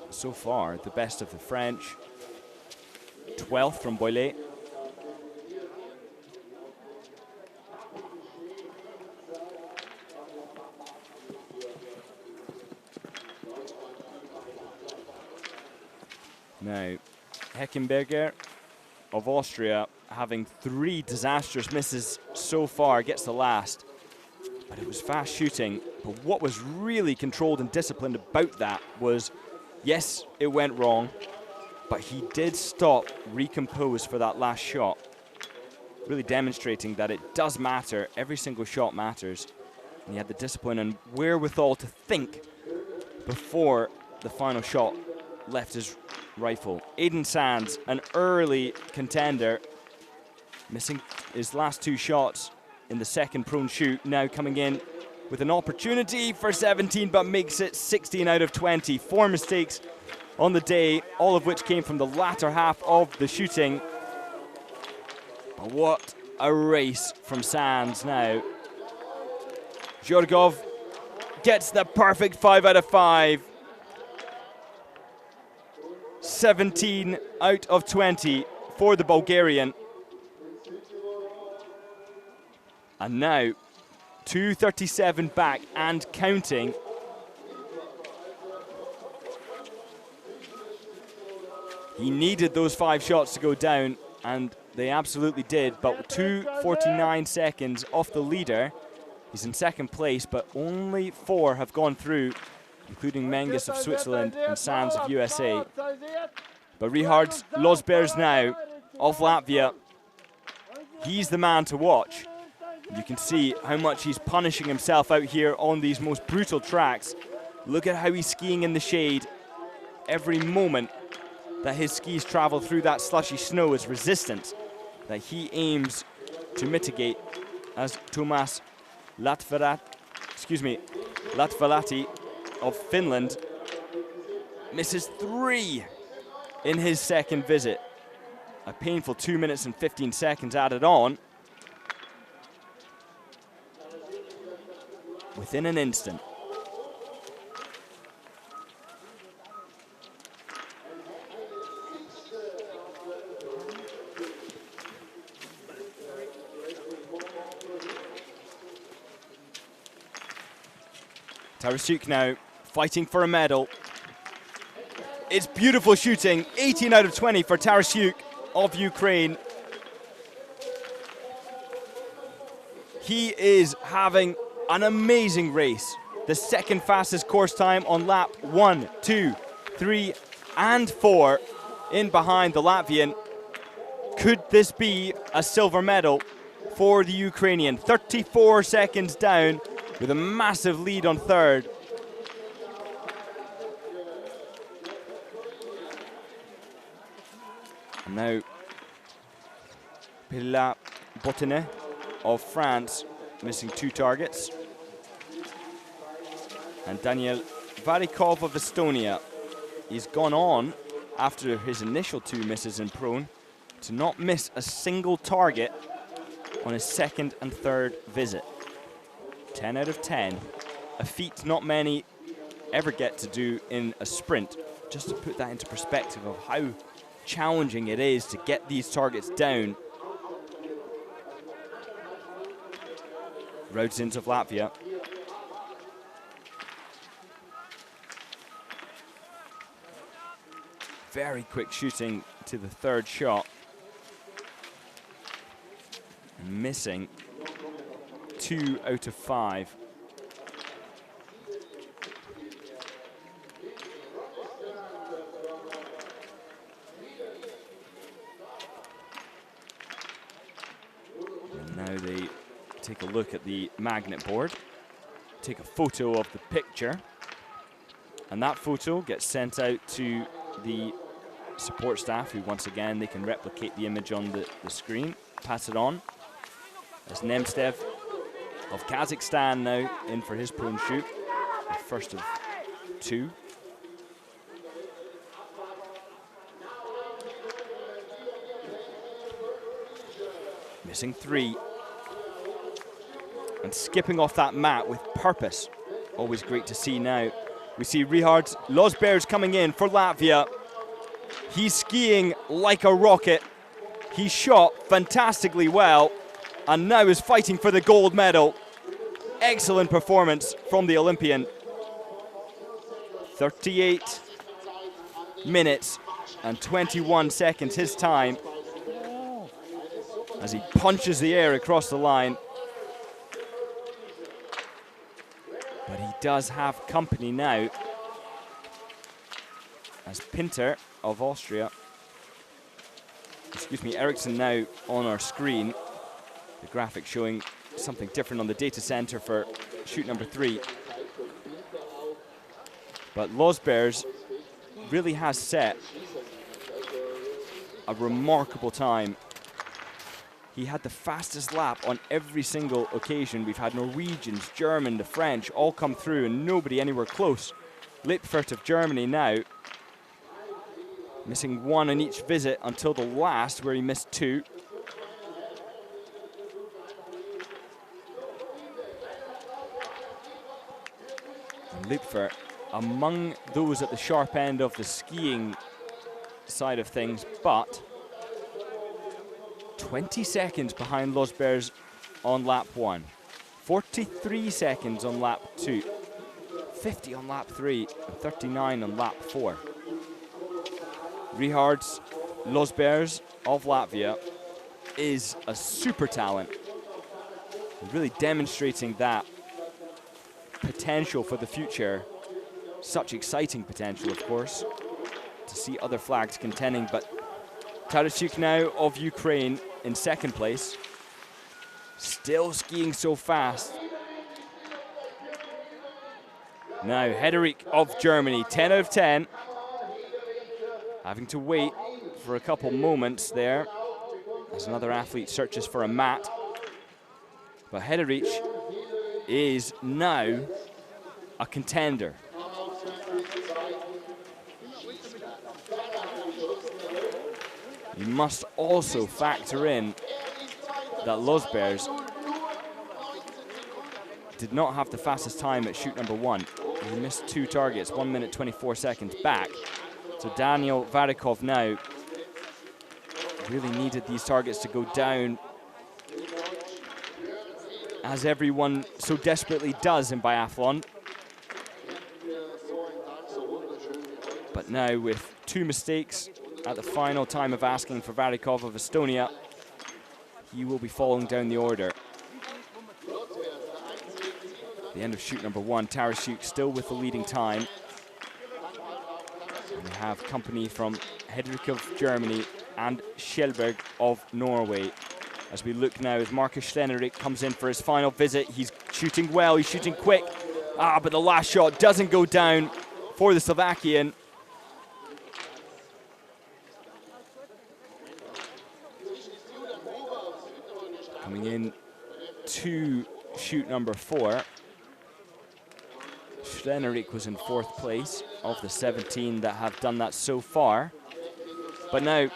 Speaker 1: So far, the best of the French. 12th from Boilet. Now, Heckenberger of Austria, having 3 disastrous misses so far, gets the last. But it was fast shooting. But what was really controlled and disciplined about that was, yes, it went wrong, but he did stop, recompose for that last shot. Really demonstrating that it does matter. Every single shot matters. And he had the discipline and wherewithal to think before the final shot left his rifle. Aidan Sands, an early contender, missing his last 2 shots in the second prone shoot, now coming in with an opportunity for 17, but makes it 16 out of 20. 4 mistakes on the day, all of which came from the latter half of the shooting. But what a race from Sands now. Zhorgov gets the perfect 5 out of 5. 17 out of 20 for the Bulgarian. And now 2:37 back and counting. He needed those 5 shots to go down, and they absolutely did, but 2:49 seconds off the leader. He's in second place, but only 4 have gone through, including Menges of Switzerland and Sands of USA. But Richard Losbergs now of Latvia, he's the man to watch. You can see how much he's punishing himself out here on these most brutal tracks. Look at how he's skiing in the shade. Every moment that his skis travel through that slushy snow is resistance that he aims to mitigate, as Tuomas Latvalati of Finland misses 3 in his second visit. A painful 2 minutes and 15 seconds added on within an instant. Tarasuk now fighting for a medal. It's beautiful shooting, 18 out of 20 for Tarasuk of Ukraine. He is having an amazing race. The second fastest course time on lap 1, 2, 3, and 4 in behind the Latvian. Could this be a silver medal for the Ukrainian? 34 seconds down with a massive lead on third. And now Pilla Bottinet of France missing 2 targets. And Daniel Varikov of Estonia, he's gone on after his initial 2 misses in prone to not miss a single target on his second and third visit. 10 out of 10, a feat not many ever get to do in a sprint. Just to put that into perspective of how challenging it is to get these targets down. Raudsins of Latvia. Very quick shooting to the third shot. And missing 2 out of 5. And now they take a look at the magnet board, take a photo of the picture, and that photo gets sent out to the support staff, who once again they can replicate the image on the screen, pass it on. As Nemstev of Kazakhstan now in for his prone shoot, the first of 2. Missing 3. And skipping off that mat with purpose. Always great to see now. We see Richard Losbergs coming in for Latvia. He's skiing like a rocket. He shot fantastically well and now is fighting for the gold medal. Excellent performance from the Olympian. 38 minutes and 21 seconds his time as he punches the air across the line. But he does have company now, as Pinter of Austria, Eriksson now on our screen. The graphic showing something different on the data center for shoot number 3. But Losbergs really has set a remarkable time. He had the fastest lap on every single occasion. We've had Norwegians, German, the French all come through and nobody anywhere close. Lipfert of Germany now missing 1 on each visit until the last, where he missed 2. And Lipfert among those at the sharp end of the skiing side of things, but 20 seconds behind Losbergs on lap 1. 43 seconds on lap 2, 50 on lap 3, and 39 on lap 4. Richards Losbers of Latvia is a super talent, really demonstrating that potential for the future. Such exciting potential, of course, to see other flags contending. But Tarasiuk now of Ukraine in second place, still skiing so fast. Now Hederik of Germany, 10 out of 10, having to wait for a couple moments there as another athlete searches for a mat. But Hederik is now a contender. You must also factor in that Losbers did not have the fastest time at chute number 1. He missed 2 targets, 1 minute 24 seconds back. So Daniel Varikov now really needed these targets to go down, as everyone so desperately does in biathlon. But now with 2 mistakes at the final time of asking for Varikov of Estonia, he will be falling down the order. The end of chute number 1, Tarasiuk still with the leading time. And we have company from Hedrick of Germany and Kjellberg of Norway. As we look now as Marcus Stenerik comes in for his final visit. He's shooting well, he's shooting quick. But the last shot doesn't go down for the Slovakian. Coming in to chute number 4. Stenerik was in 4th place of the 17 that have done that so far. But now,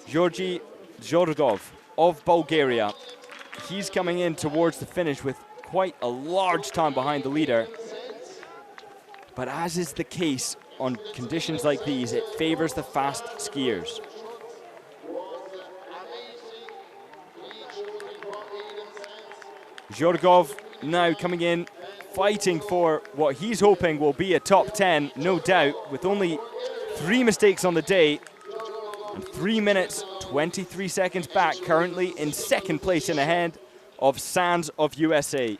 Speaker 1: Georgi Zhorgov of Bulgaria, he's coming in towards the finish with quite a large time behind the leader. But as is the case on conditions like these, it favors the fast skiers. Zhorgov now coming in, fighting for what he's hoping will be a top 10, no doubt, with only 3 mistakes on the day and 3 minutes 23 seconds back, currently in second place in ahead of Sands of USA.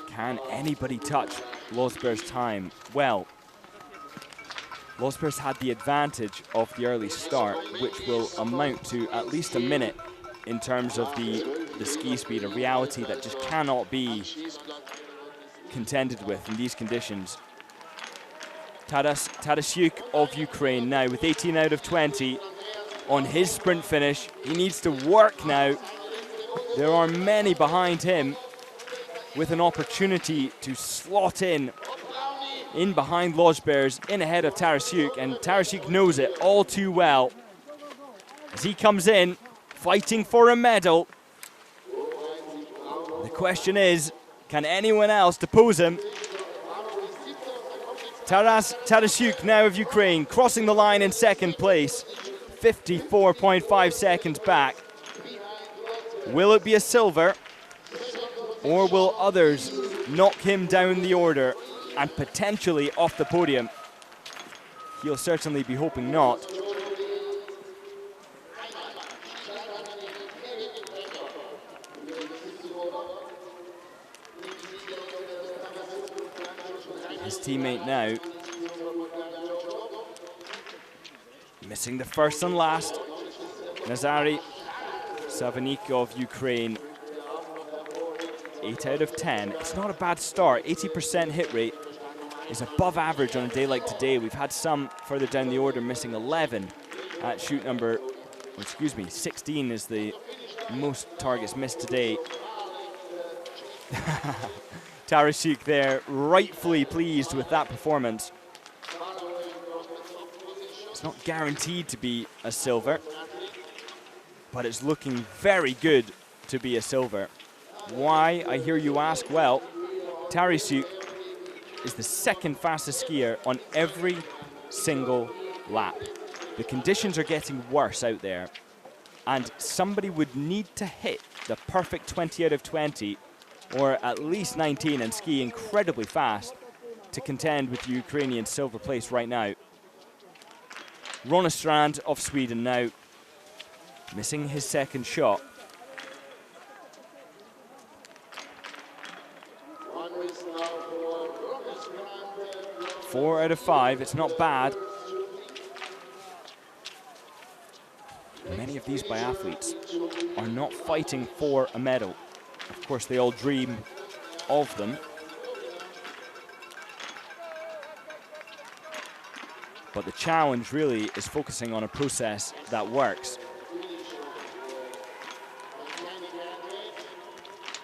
Speaker 1: Can anybody touch Losber's time? Well, Losber's had the advantage of the early start, which will amount to at least a minute in terms of the ski speed, a reality that just cannot be contended with in these conditions. Tarasiuk of Ukraine now with 18 out of 20 on his sprint finish. He needs to work now. There are many behind him with an opportunity to slot in behind Losbers, in ahead of Tarasiuk, and Tarasiuk knows it all too well as he comes in fighting for a medal. The question is, can anyone else depose him? Tarasiuk now of Ukraine, crossing the line in second place, 54.5 seconds back. Will it be a silver, or will others knock him down the order and potentially off the podium? He'll certainly be hoping not. His teammate now missing the first and last. Nazari Savanik of Ukraine, 8 out of 10. It's not a bad start. 80% hit rate is above average on a day like today. We've had some further down the order missing 11 at chute number, 16 is the most targets missed today. Tarasiuk there, rightfully pleased with that performance. It's not guaranteed to be a silver, but it's looking very good to be a silver. Why, I hear you ask? Well, Tarisuk is the second fastest skier on every single lap. The conditions are getting worse out there, and somebody would need to hit the perfect 20 out of 20, or at least 19, and ski incredibly fast to contend with the Ukrainian silver place right now. Ronestrand of Sweden now missing his second shot. 4 out of 5, it's not bad. Many of these biathletes are not fighting for a medal. Of course, they all dream of them. But the challenge really is focusing on a process that works.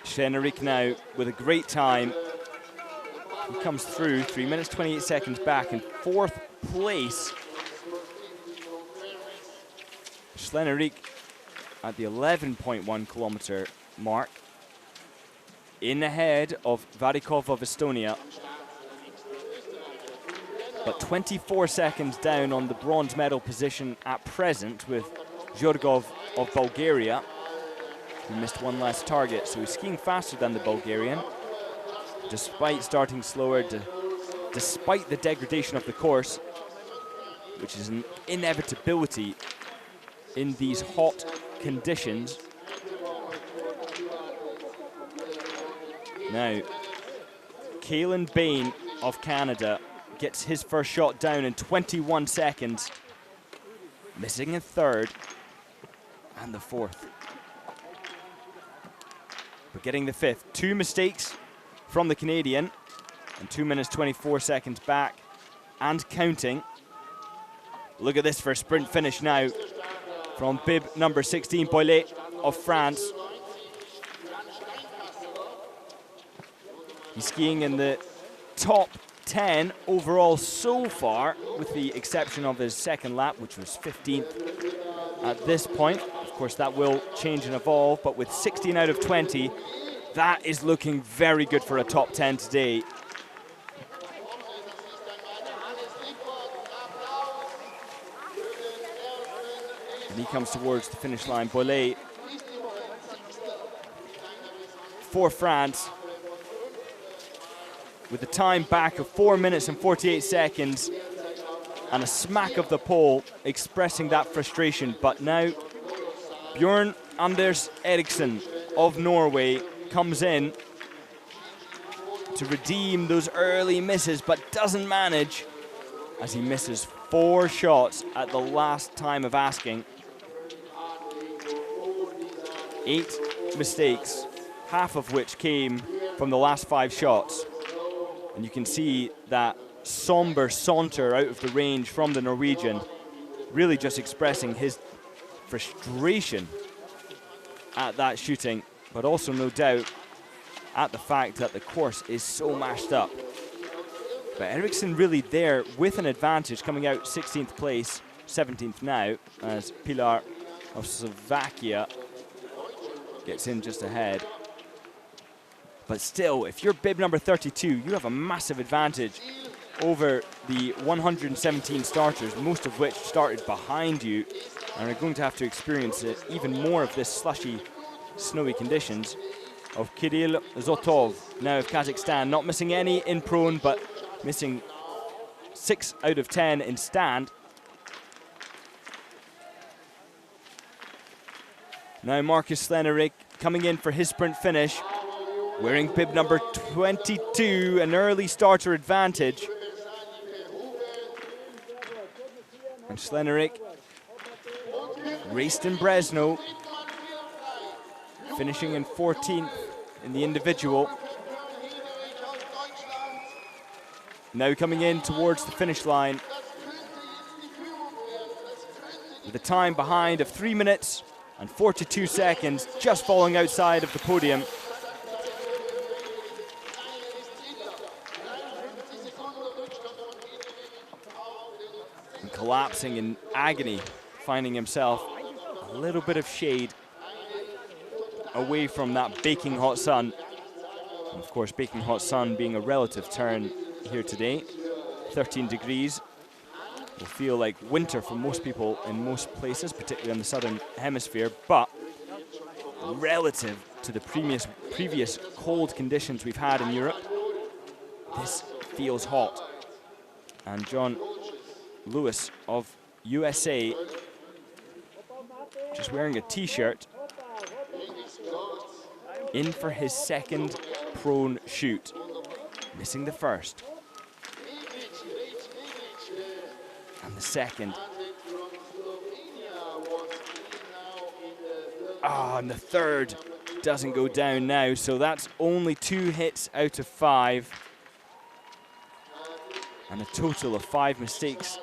Speaker 1: Slennerik now with a great time. He comes through 3 minutes 28 seconds back in 4th place. Slennerik at the 11.1 kilometer mark, in ahead of Varikov of Estonia, but 24 seconds down on the bronze medal position at present with Zhorgov of Bulgaria, who missed one last target. So he's skiing faster than the Bulgarian, despite starting slower, despite the degradation of the course, which is an inevitability in these hot conditions. Now, Caelan Bain of Canada gets his first shot down in 21 seconds, missing a 3rd and the 4th. But getting the 5th. 2 mistakes from the Canadian, and 2 minutes 24 seconds back and counting. Look at this for a sprint finish now from bib number 16, Boilet of France. He's skiing in the top 10 overall so far, with the exception of his second lap, which was 15th at this point. Of course, that will change and evolve, but with 16 out of 20, that is looking very good for a top 10 today. And he comes towards the finish line. Boilet for France, with a time back of 4 minutes and 48 seconds and a smack of the pole expressing that frustration. But now Bjørn Anders Eriksen of Norway comes in to redeem those early misses, but doesn't manage, as he misses 4 shots at the last time of asking. 8 mistakes, half of which came from the last 5 shots. And you can see that somber saunter out of the range from the Norwegian, really just expressing his frustration at that shooting, but also no doubt at the fact that the course is so mashed up. But Eriksson really there with an advantage, coming out 16th place, 17th now, as Pilar of Slovakia gets in just ahead. But still, if you're bib number 32, you have a massive advantage over the 117 starters, most of which started behind you and are going to have to experience even more of this slushy, snowy conditions. Of Kirill Zotov, now of Kazakhstan, not missing any in prone, but missing 6 out of 10 in stand. Now Marcus Slennerik coming in for his sprint finish, wearing bib number 22, an early starter advantage. And Slennerik raced in Brezno, finishing in 14th in the individual. Now coming in towards the finish line with a time behind of 3 minutes and 42 seconds, just falling outside of the podium. And collapsing in agony, finding himself a little bit of shade away from that baking hot sun. And of course, baking hot sun being a relative term here today. 13 degrees will feel like winter for most people in most places, particularly in the southern hemisphere, but relative to the previous cold conditions we've had in Europe, this feels hot. And John Lewis of USA, just wearing a t-shirt, in for his second prone shoot, missing the first. And the second. And the third doesn't go down now, so that's only 2 hits out of 5. And a total of 5 mistakes.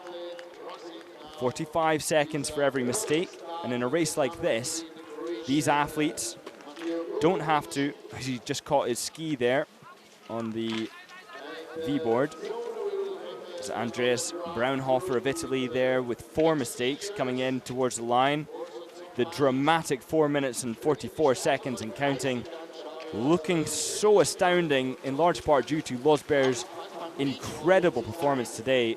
Speaker 1: 45 seconds for every mistake. And in a race like this, these athletes don't have to, as he just caught his ski there on the V-board. It's Andreas Braunhofer of Italy there with 4 mistakes coming in towards the line. The dramatic 4 minutes and 44 seconds and counting, looking so astounding in large part due to Losberg's incredible performance today,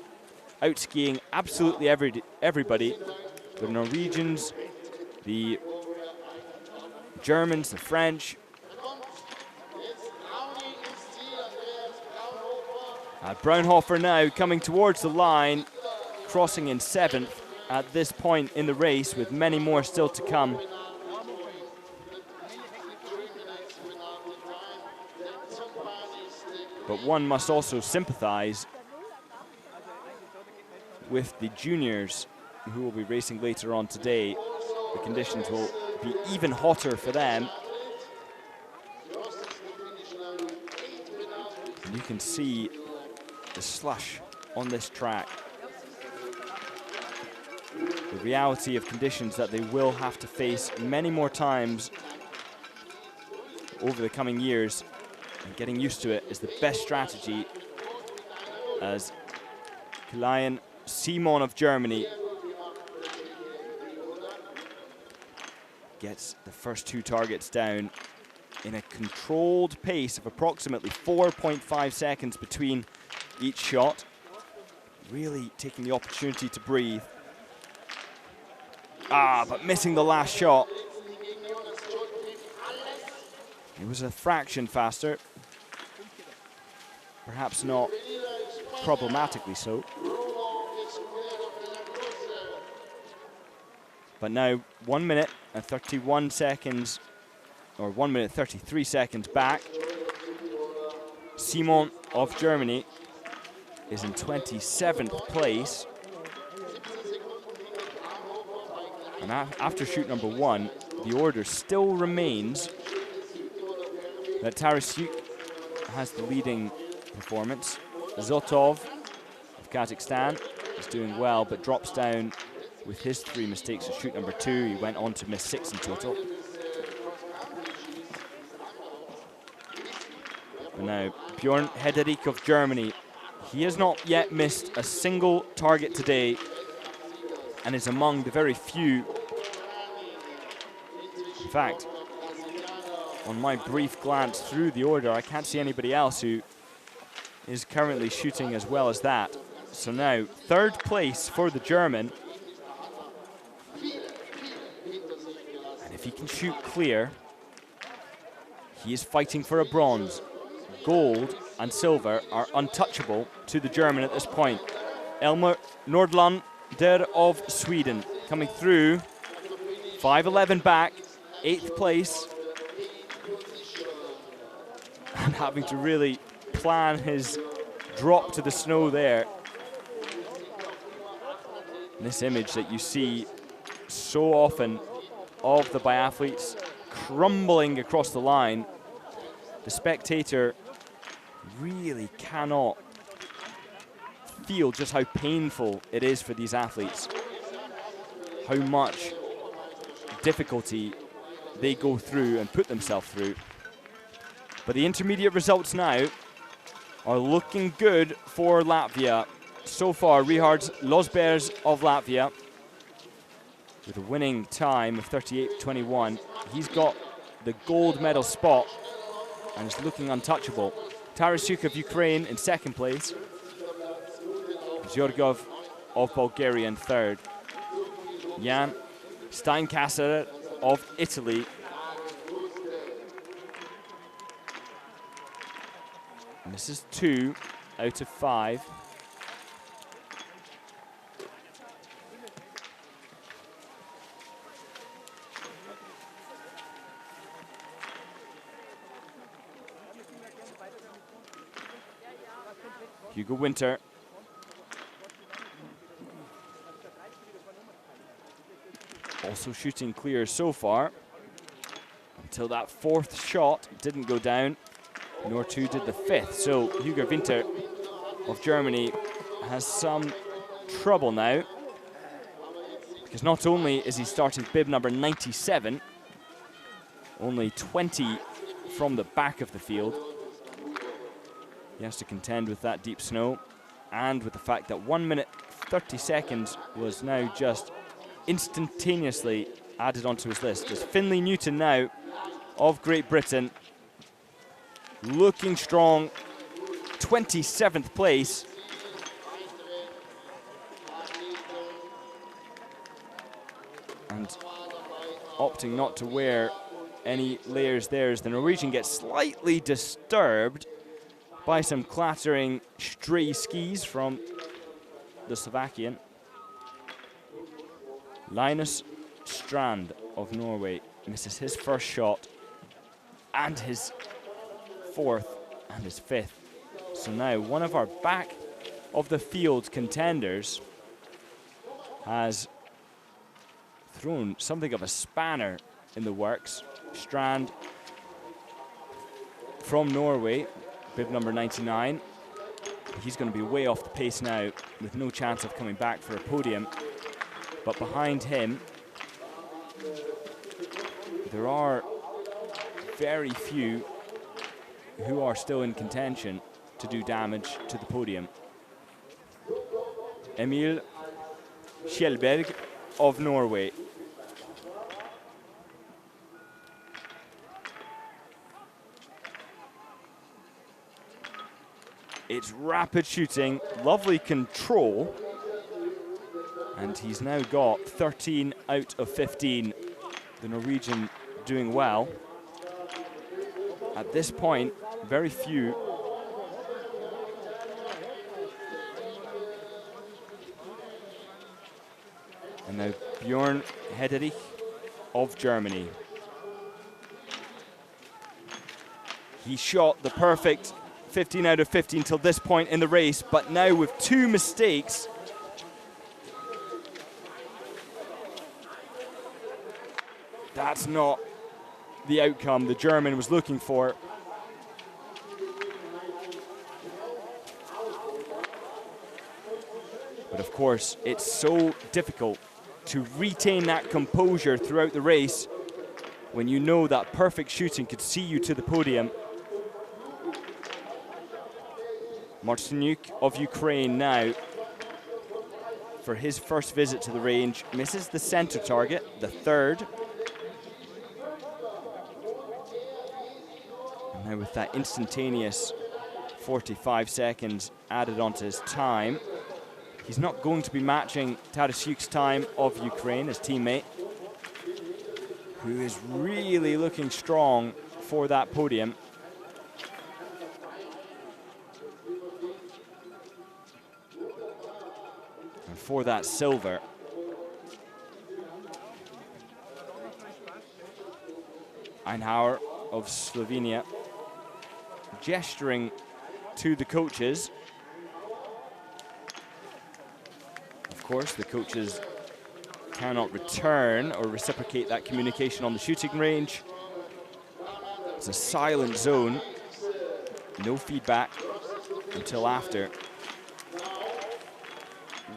Speaker 1: out-skiing absolutely everybody. The Norwegians, the Germans, the French. Braunhofer now coming towards the line, crossing in 7th at this point in the race, with many more still to come. But one must also sympathize with the juniors who will be racing later on today. The conditions will be even hotter for them. And you can see the slush on this track. The reality of conditions that they will have to face many more times over the coming years, and getting used to it is the best strategy, as Kilian Simon of Germany gets the first 2 targets down in a controlled pace of approximately 4.5 seconds between each shot. Really taking the opportunity to breathe. But missing the last shot. It was a fraction faster. Perhaps not problematically so. But now 1 minute and 31 seconds, or 1 minute 33 seconds back. Simon of Germany is in 27th place. And after shoot number 1, the order still remains that Tarasyuk has the leading performance. Zotov of Kazakhstan is doing well, but drops down with his 3 mistakes at shoot number 2. He went on to miss 6 in total. But now Bjorn Hederik of Germany, he has not yet missed a single target today, and is among the very few. In fact, on my brief glance through the order, I can't see anybody else who is currently shooting as well as that. So now, 3rd place for the German. And if he can shoot clear, he is fighting for a bronze. Gold and silver are untouchable to the German at this point. Elmer Nordlander of Sweden coming through, 5:11 back, 8th place, and having to really plan his drop to the snow there. And this image that you see so often of the biathletes crumbling across the line, the spectator really cannot feel just how painful it is for these athletes, how much difficulty they go through and put themselves through. But the intermediate results now are looking good for Latvia. So far, Richards Losbergs of Latvia with a winning time of 38.21. He's got the gold medal spot and is looking untouchable. Tarasyuk of Ukraine in second place. Zyorgov of Bulgaria in third. Jan Steinkasser of Italy. And this is 2 out of 5. Hugo Winter. Also shooting clear so far, until that fourth shot didn't go down, nor too did the fifth. So Hugo Winter of Germany has some trouble now, because not only is he starting bib number 97, only 20 from the back of the field, he has to contend with that deep snow, and with the fact that 1 minute 30 seconds was now just instantaneously added onto his list. As Finlay Newton now of Great Britain, looking strong, 27th place. And opting not to wear any layers there, as the Norwegian gets slightly disturbed by some clattering stray skis from the Slovakian. Linus Strand of Norway misses his first shot and his fourth and his fifth. So now one of our back of the field contenders has thrown something of a spanner in the works. Strand from Norway, bib number 99. He's going to be way off the pace now, with no chance of coming back for a podium. But behind him, there are very few who are still in contention to do damage to the podium. Emil Kjellberg of Norway. It's rapid shooting, lovely control, and he's now got 13 out of 15. The Norwegian doing well. At this point, very few and now Björn Hederich of Germany. He shot the perfect 15 out of 15 till this point in the race, but now with 2 mistakes, that's not the outcome the German was looking for. But of course, it's so difficult to retain that composure throughout the race when you know that perfect shooting could see you to the podium. Martinyuk of Ukraine now, for his first visit to the range, misses the center target, the third. And now with that instantaneous 45 seconds added onto his time, he's not going to be matching Tarasyuk's time of Ukraine, his teammate, who is really looking strong for that podium. And for that silver. Einhauer of Slovenia gesturing to the coaches. Of course, the coaches cannot return or reciprocate that communication on the shooting range. It's a silent zone, no feedback until after,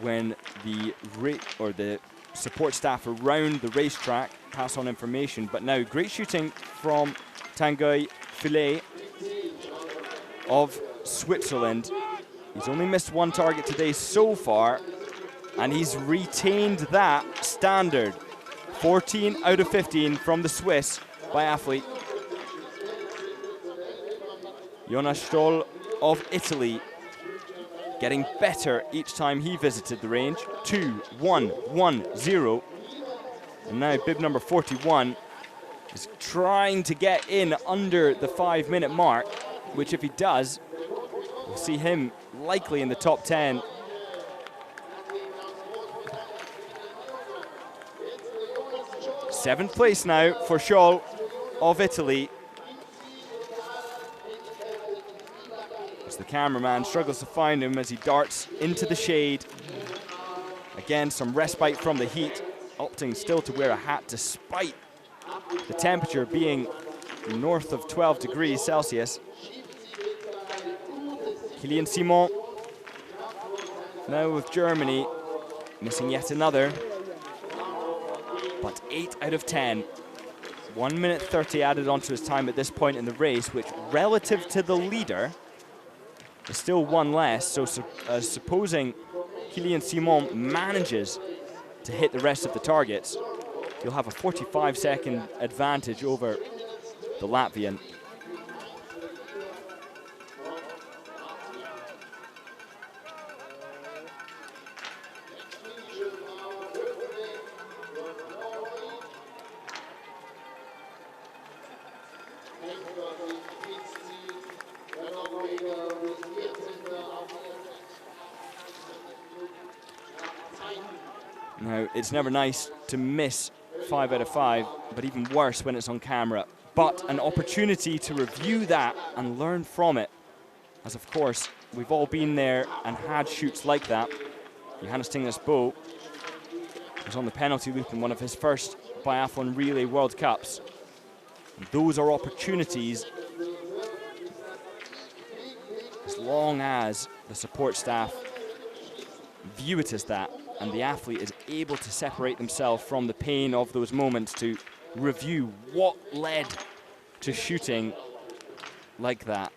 Speaker 1: when the support staff around the racetrack pass on information. But now great shooting from Tanguy Filet of Switzerland. He's only missed 1 target today so far, and he's retained that standard. 14 out of 15 from the Swiss biathlete. Jonas Stoll of Italy, getting better each time he visited the range. 2-1-1-0. And now bib number 41 is trying to get in under the 5-minute mark, which if he does, we'll see him likely in the top 10. Seventh place now for Scholl of Italy. As the cameraman struggles to find him as he darts into the shade. Again, some respite from the heat, opting still to wear a hat despite the temperature being north of 12 degrees Celsius. Kylian Simon, now with Germany, missing yet another. But 8 out of 10. 1 minute 30 added onto his time at this point in the race, which relative to the leader is still one less. So supposing Kylian Simon manages to hit the rest of the targets, he'll have a 45-second advantage over the Latvian. Now, it's never nice to miss 5 out of 5, but even worse when it's on camera. But an opportunity to review that and learn from it. As of course, we've all been there and had shoots like that. Johannes Tingnes Bo was on the penalty loop in one of his first biathlon relay World Cups. And those are opportunities, as long as the support staff view it as that, and the athlete is able to separate themselves from the pain of those moments to review what led to shooting like that.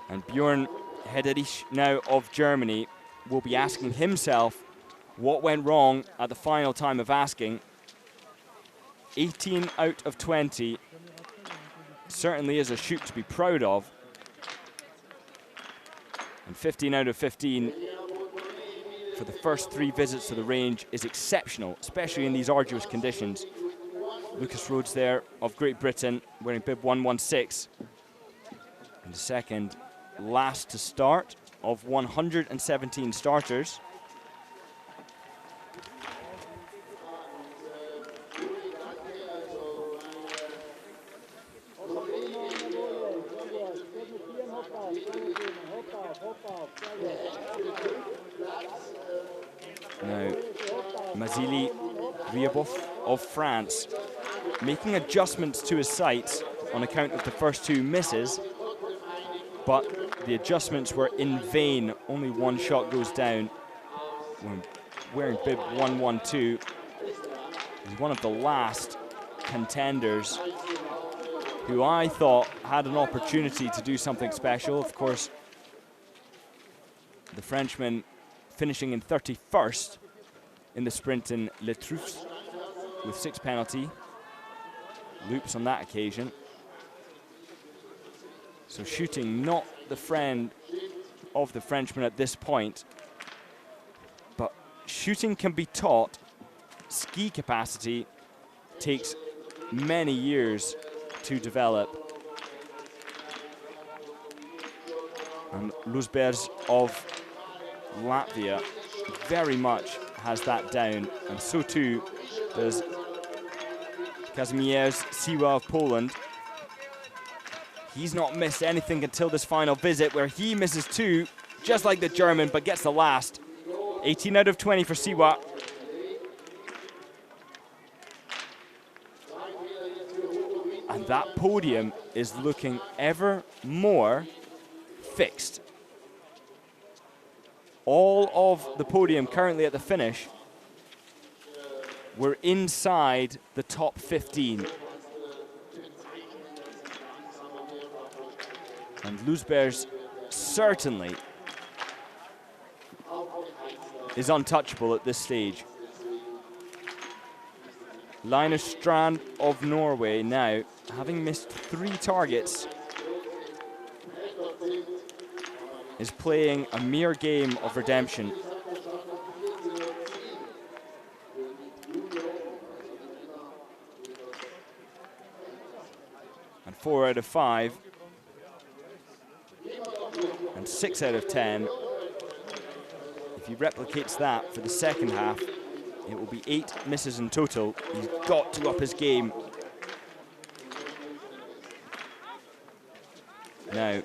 Speaker 1: And Björn Hederich now of Germany will be asking himself what went wrong at the final time of asking. 18 out of 20 certainly is a shoot to be proud of. And 15 out of 15 for the first 3 visits to the range is exceptional, especially in these arduous conditions. Lucas Rhodes there of Great Britain wearing bib 116. And the second last to start of 117 starters. Now, Mazili Ryabov of France making adjustments to his sights on account of the first 2 misses, but the adjustments were in vain. Only 1 shot goes down. When wearing bib 112, he's one of the last contenders who I thought had an opportunity to do something special. Of course, the Frenchman finishing in 31st in the sprint in Le Troufs with 6 penalty loops on that occasion. So shooting not the friend of the Frenchman at this point, but shooting can be taught. Ski capacity takes many years to develop. And Luzbers of Latvia very much has that down, and so too does Kazimierz Siła of Poland. He's not missed anything until this final visit, where he misses 2, just like the German, but gets the last. 18 out of 20 for Siwa. And that podium is looking ever more fixed. All of the podium currently at the finish were inside the top 15. And Luzbers certainly is untouchable at this stage. Linus Strand of Norway now, having missed 3 targets, is playing a mere game of redemption. And 4 out of 5, and 6 out of 10. If he replicates that for the second half, it will be 8 misses in total. He's got to up his game. Now,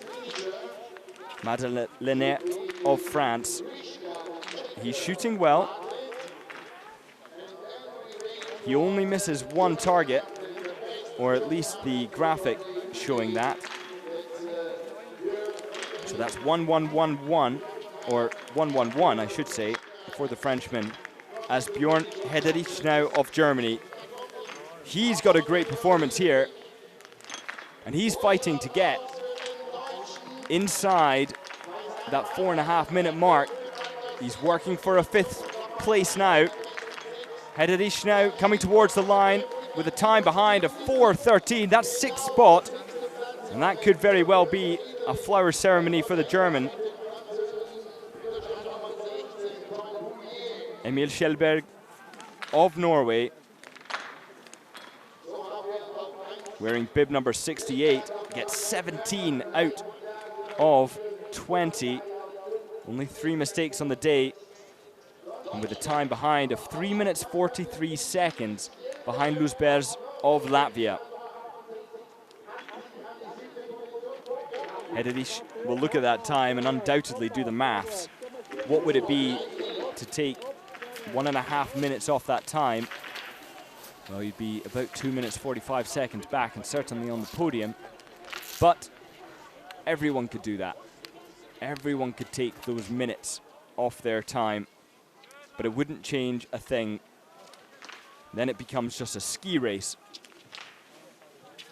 Speaker 1: Madeleine of France, he's shooting well. He only misses 1 target, or at least the graphic showing that. So that's 1-1-1-1, or 1-1-1, I should say, for the Frenchman. As Bjorn Hederich now of Germany, he's got a great performance here, and he's fighting to get inside that 4.5-minute mark. He's working for a 5th place now. Hederich now coming towards the line with a time behind of 4:13. That's 6th spot, and that could very well be a flower ceremony for the German. Emil Kjellberg of Norway, wearing bib number 68, gets 17 out of 20. Only 3 mistakes on the day, and with a time behind of 3 minutes 43 seconds behind Luzbergs of Latvia. Hederich will look at that time and undoubtedly do the maths. What would it be to take 1.5 minutes off that time? Well, you'd be about 2 minutes 45 seconds back, and certainly on the podium. But everyone could do that. Everyone could take those minutes off their time, but it wouldn't change a thing. Then it becomes just a ski race.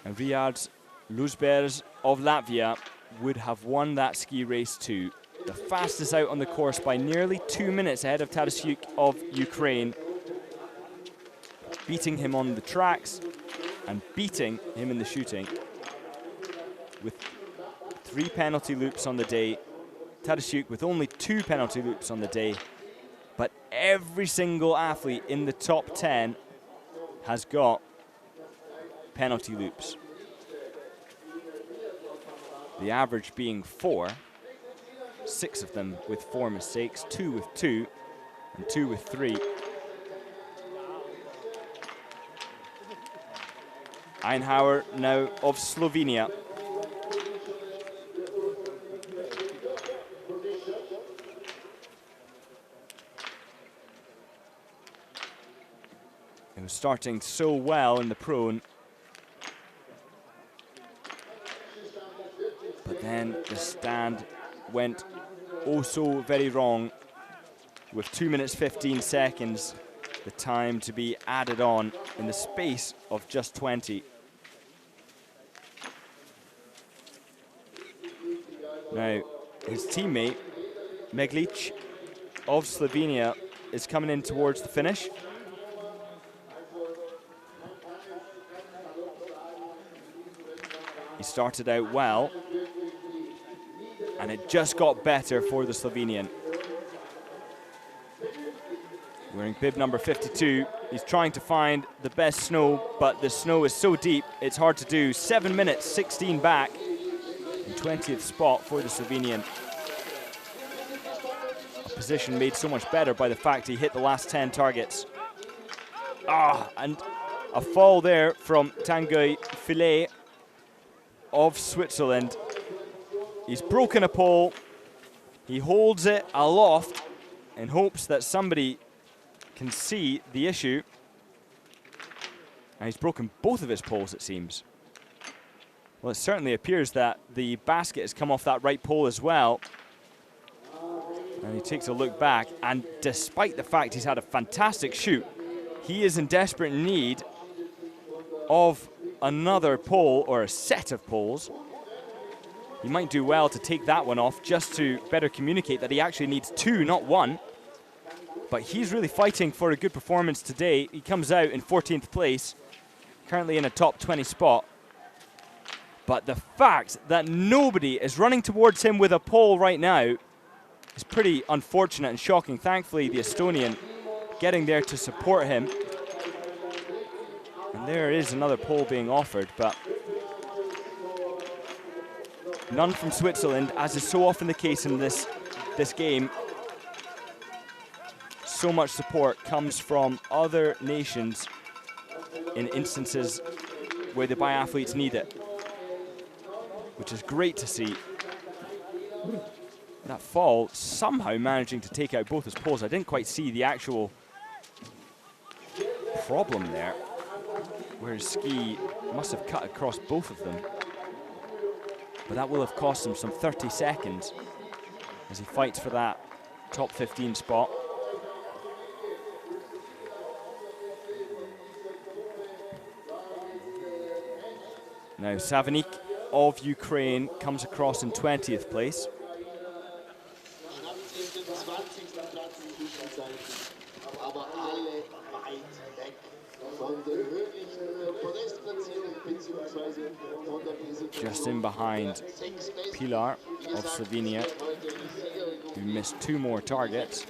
Speaker 1: And Riards Luzbergs of Latvia would have won that ski race too. The fastest out on the course by nearly 2 minutes ahead of Tarasyuk of Ukraine, beating him on the tracks and beating him in the shooting. With 3 penalty loops on the day, Tarasyuk with only 2 penalty loops on the day, but every single athlete in the top 10 has got penalty loops. The average being 4, 6 of them with 4 mistakes, 2 with 2, and 2 with 3. Einhauer now of Slovenia. He was starting so well in the prone, but then the stand went oh so very wrong, with 2 minutes 15 seconds, the time to be added on in the space of just 20. Now, his teammate, Meglic of Slovenia, is coming in towards the finish. He started out well, and it just got better for the Slovenian. Wearing bib number 52, he's trying to find the best snow, but the snow is so deep, it's hard to do. 7 minutes, 16 back, and 20th spot for the Slovenian. A position made so much better by the fact he hit the last 10 targets. And a fall there from Tanguy Filet of Switzerland. He's broken a pole. He holds it aloft in hopes that somebody can see the issue. And he's broken both of his poles, it seems. Well, it certainly appears that the basket has come off that right pole as well. And he takes a look back, and despite the fact he's had a fantastic shoot, he is in desperate need of another pole, or a set of poles. He might do well to take that one off just to better communicate that he actually needs 2, not 1. but he's really fighting for a good performance today. He comes out in 14th place, currently in a top 20 spot. But the fact that nobody is running towards him with a pole right now is pretty unfortunate and shocking. Thankfully, the Estonian getting there to support him. And there is another pole being offered, but none from Switzerland, as is so often the case in this game. So much support comes from other nations in instances where the biathletes need it, which is great to see. That fall somehow managing to take out both his poles. I didn't quite see the actual problem there, where his ski must have cut across both of them. But that will have cost him some 30 seconds as he fights for that top 15 spot. Now Savanik of Ukraine comes across in 20th place. Just in behind Pilar of Slovenia, who missed 2 more targets.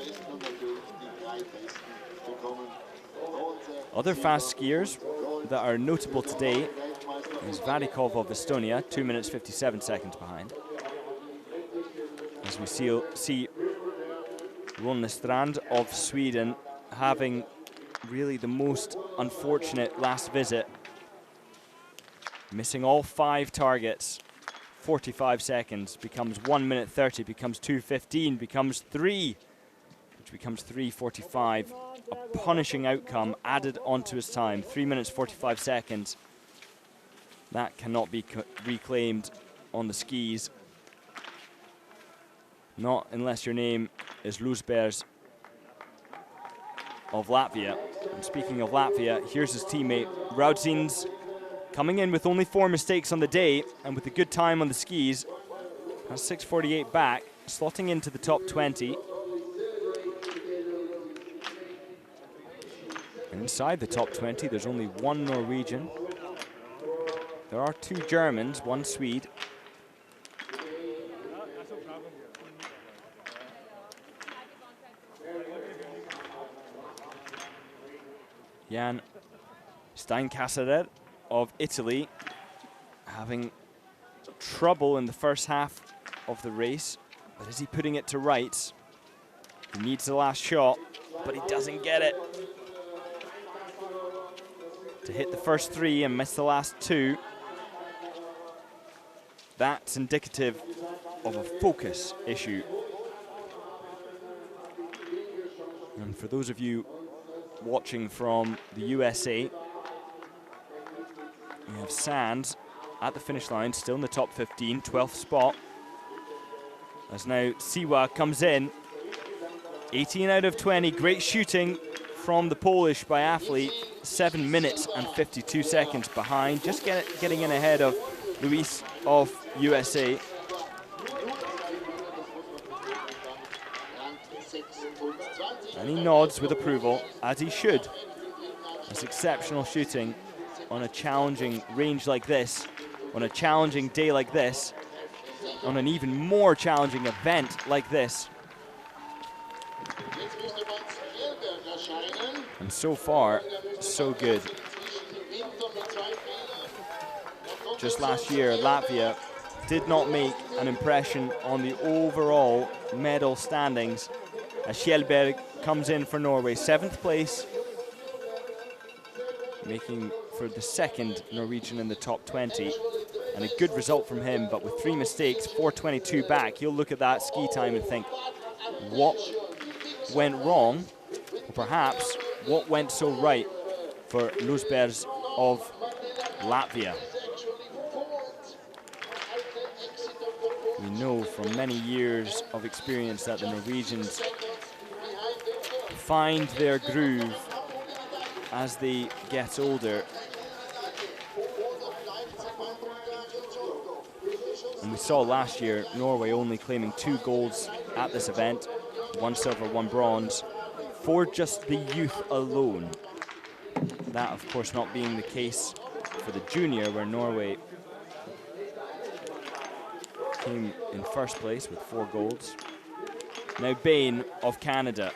Speaker 1: Other fast skiers that are notable today is Vadikov of Estonia, 2 minutes 57 seconds behind. As we see Ronnestrand of Sweden having really the most unfortunate last visit, missing all 5 targets. 45 seconds becomes 1 minute 30, becomes 2:15, becomes 3, which becomes 3:45. A punishing outcome added onto his time. 3 minutes 45 seconds. That cannot be reclaimed on the skis. Not unless your name is Lusbergs of Latvia. And speaking of Latvia, here's his teammate Raudzins, coming in with only 4 mistakes on the day and with a good time on the skis. Has 6:48 back, slotting into the top 20. And inside the top 20, there's only 1 Norwegian. There are 2 Germans, 1 Swede. Jan Steinkasserer of Italy having trouble in the first half of the race, but is he putting it to rights? He needs the last shot, but he doesn't get it. To hit the first 3 and miss the last 2. That's indicative of a focus issue. And for those of you watching from the USA, we have Sands at the finish line, still in the top 15, 12th spot. As now Siwa comes in, 18 out of 20, great shooting from the Polish biathlete, 7 minutes and 52 seconds behind, just getting in ahead of Luis of USA. And he nods with approval, as he should. It's exceptional shooting on a challenging range like this, on a challenging day like this, on an even more challenging event like this. And so far, so good. Just last year, Latvia did not make an impression on the overall medal standings, as Kjellberg comes in for Norway, 7th place, making for the 2nd Norwegian in the top 20. And a good result from him, but with 3 mistakes, 4:22 back. You'll look at that ski time and think, what went wrong? Or perhaps, what went so right for Lusbergs of Latvia? We know from many years of experience that the Norwegians find their groove as they get older. And we saw last year Norway only claiming 2 golds at this event, 1 silver, 1 bronze. for just the youth alone. That, of course, not being the case for the junior, where Norway came in first place with 4 golds. Now Bain of Canada.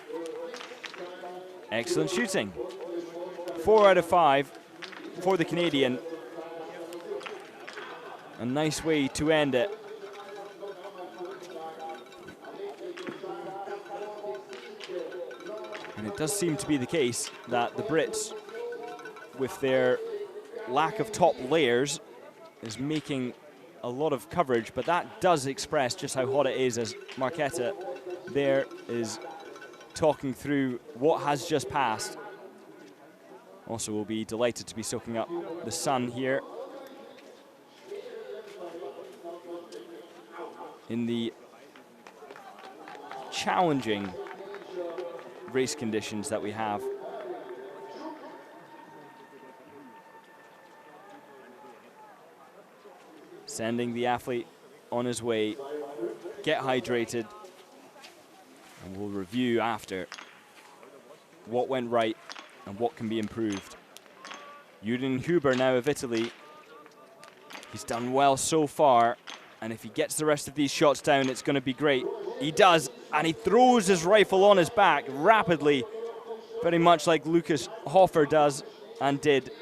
Speaker 1: Excellent shooting. 4 out of 5 for the Canadian. A nice way to end it. And it does seem to be the case that the Brits, with their lack of top layers, is making a lot of coverage, but that does express just how hot it is, as Marketa there is talking through what has just passed. Also will be delighted to be soaking up the sun here in the challenging race conditions that we have. Sending the athlete on his way. Get hydrated, and we'll review after what went right and what can be improved. Jürgen Huber now of Italy. He's done well so far, and if he gets the rest of these shots down, it's going to be great. He does, and he throws his rifle on his back rapidly, very much like Lucas Hofer does and did.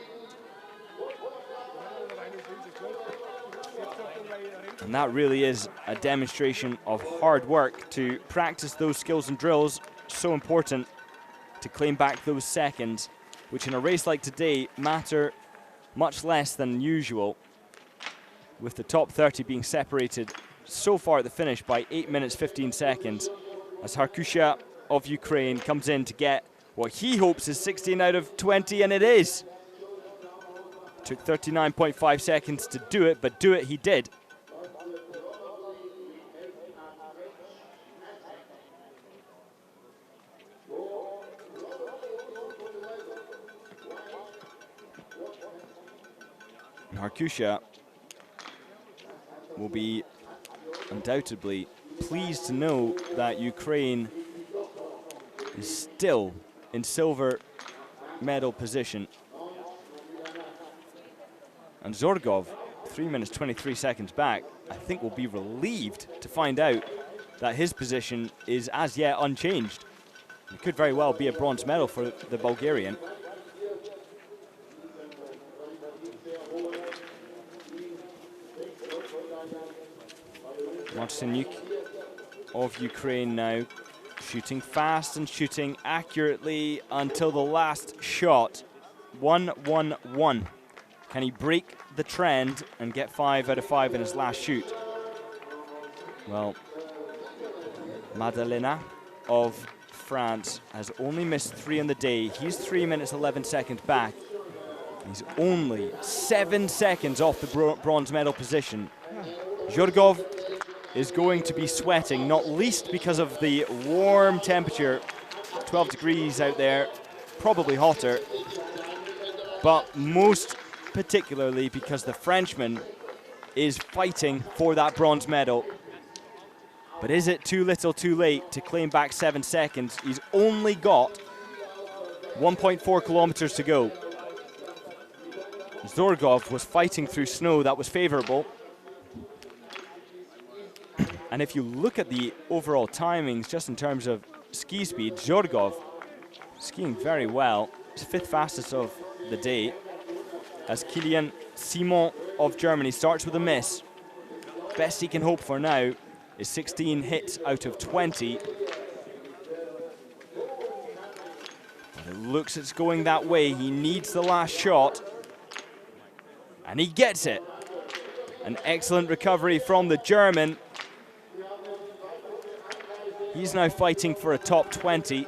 Speaker 1: And that really is a demonstration of hard work to practice those skills and drills. So important to claim back those seconds, which in a race like today matter much less than usual, with the top 30 being separated so far at the finish by 8 minutes 15 seconds, as Harkusha of Ukraine comes in to get what he hopes is 16 out of 20, and it is. Took 39.5 seconds to do it, but do it he did. Harkusha will be undoubtedly pleased to know that Ukraine is still in silver medal position. And Zorgov, 3 minutes 23 seconds back, I think will be relieved to find out that his position is as yet unchanged. It could very well be a bronze medal for the Bulgarian. Martinyuk of Ukraine now, shooting fast and shooting accurately until the last shot. 1-1-1. Can he break the trend and get 5 out of 5 in his last shoot? Well, Madalena of France has only missed 3 in the day. He's 3 minutes 11 seconds back. He's only 7 seconds off the bronze medal position. Zhorgov is going to be sweating, not least because of the warm temperature, 12 degrees out there, probably hotter, but most particularly because the Frenchman is fighting for that bronze medal. But is it too little too late to claim back 7 seconds? He's only got 1.4 kilometers to go. Zorgov was fighting through snow that was favorable. And if you look at the overall timings, just in terms of ski speed, Zorgov skiing very well. He's 5th fastest of the day, as Kilian Simon of Germany starts with a miss. Best he can hope for now is 16 hits out of 20. But it looks it's going that way. He needs the last shot, and he gets it. An excellent recovery from the German. He's now fighting for a top 20.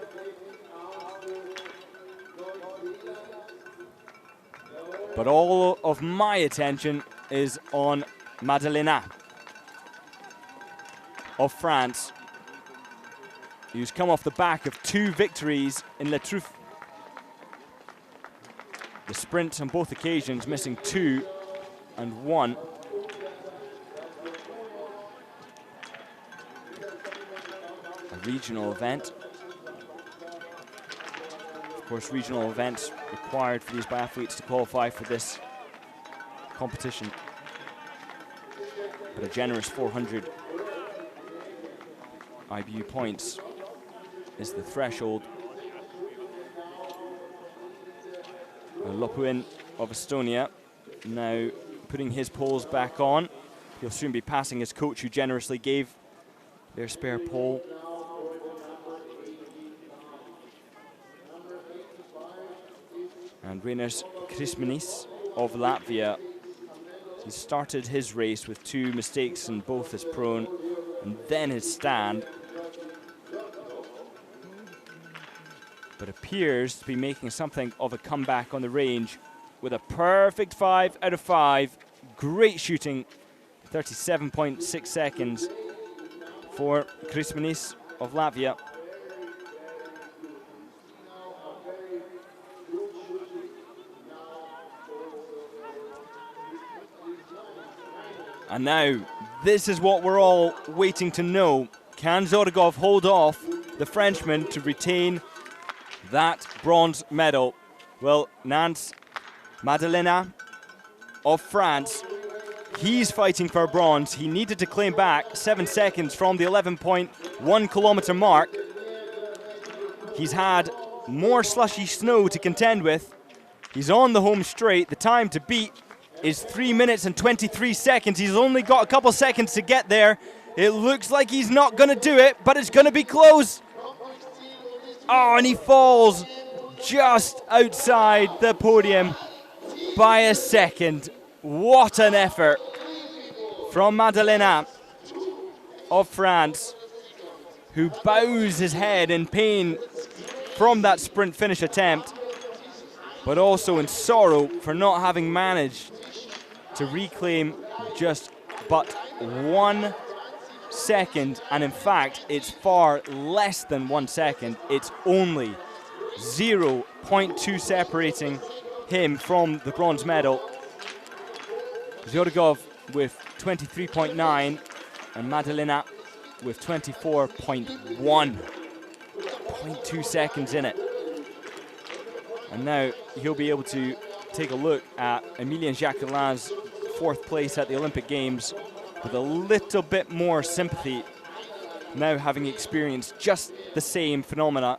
Speaker 1: But all of my attention is on Madalena of France, who's come off the back of 2 victories in Le Truffe. The sprint on both occasions, missing 2 and 1. A regional event. course, regional events required for these biathletes to qualify for this competition. But a generous 400 IBU points is the threshold. Lopuin of Estonia now putting his poles back on. He'll soon be passing his coach, who generously gave their spare pole. And Reinas Krismanis of Latvia, he started his race with 2 mistakes in both his prone and then his stand, but appears to be making something of a comeback on the range with a perfect 5 out of 5. Great shooting, 37.6 seconds for Krismanis of Latvia. And now, this is what we're all waiting to know. Can Zorgov hold off the Frenchman to retain that bronze medal? Well, Nance Madalena of France, he's fighting for bronze. He needed to claim back 7 seconds from the 11.1 kilometer mark. He's had more slushy snow to contend with. He's on the home straight. The time to beat is 3 minutes and 23 seconds. He's only got a couple seconds to get there. It looks like he's not going to do it, but it's going to be close. Oh, and he falls just outside the podium by a second. What an effort from Madalena of France, who bows his head in pain from that sprint finish attempt, but also in sorrow for not having managed to reclaim just but 1 second. And in fact, it's far less than 1 second. It's only 0.2 separating him from the bronze medal. Zorgov with 23.9 and Madalena with 24.1. 0.2 seconds in it. And now he'll be able to take a look at Emilien Jacquelin's 4th place at the Olympic Games with a little bit more sympathy, now having experienced just the same phenomena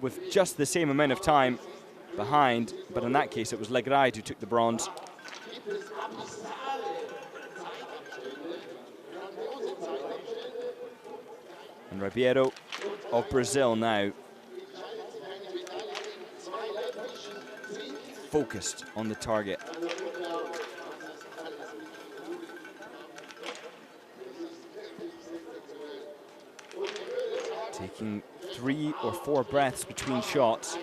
Speaker 1: with just the same amount of time behind, but in that case it was Legride who took the bronze. And Ribeiro of Brazil now focused on the target. Taking 3 or 4 breaths between shots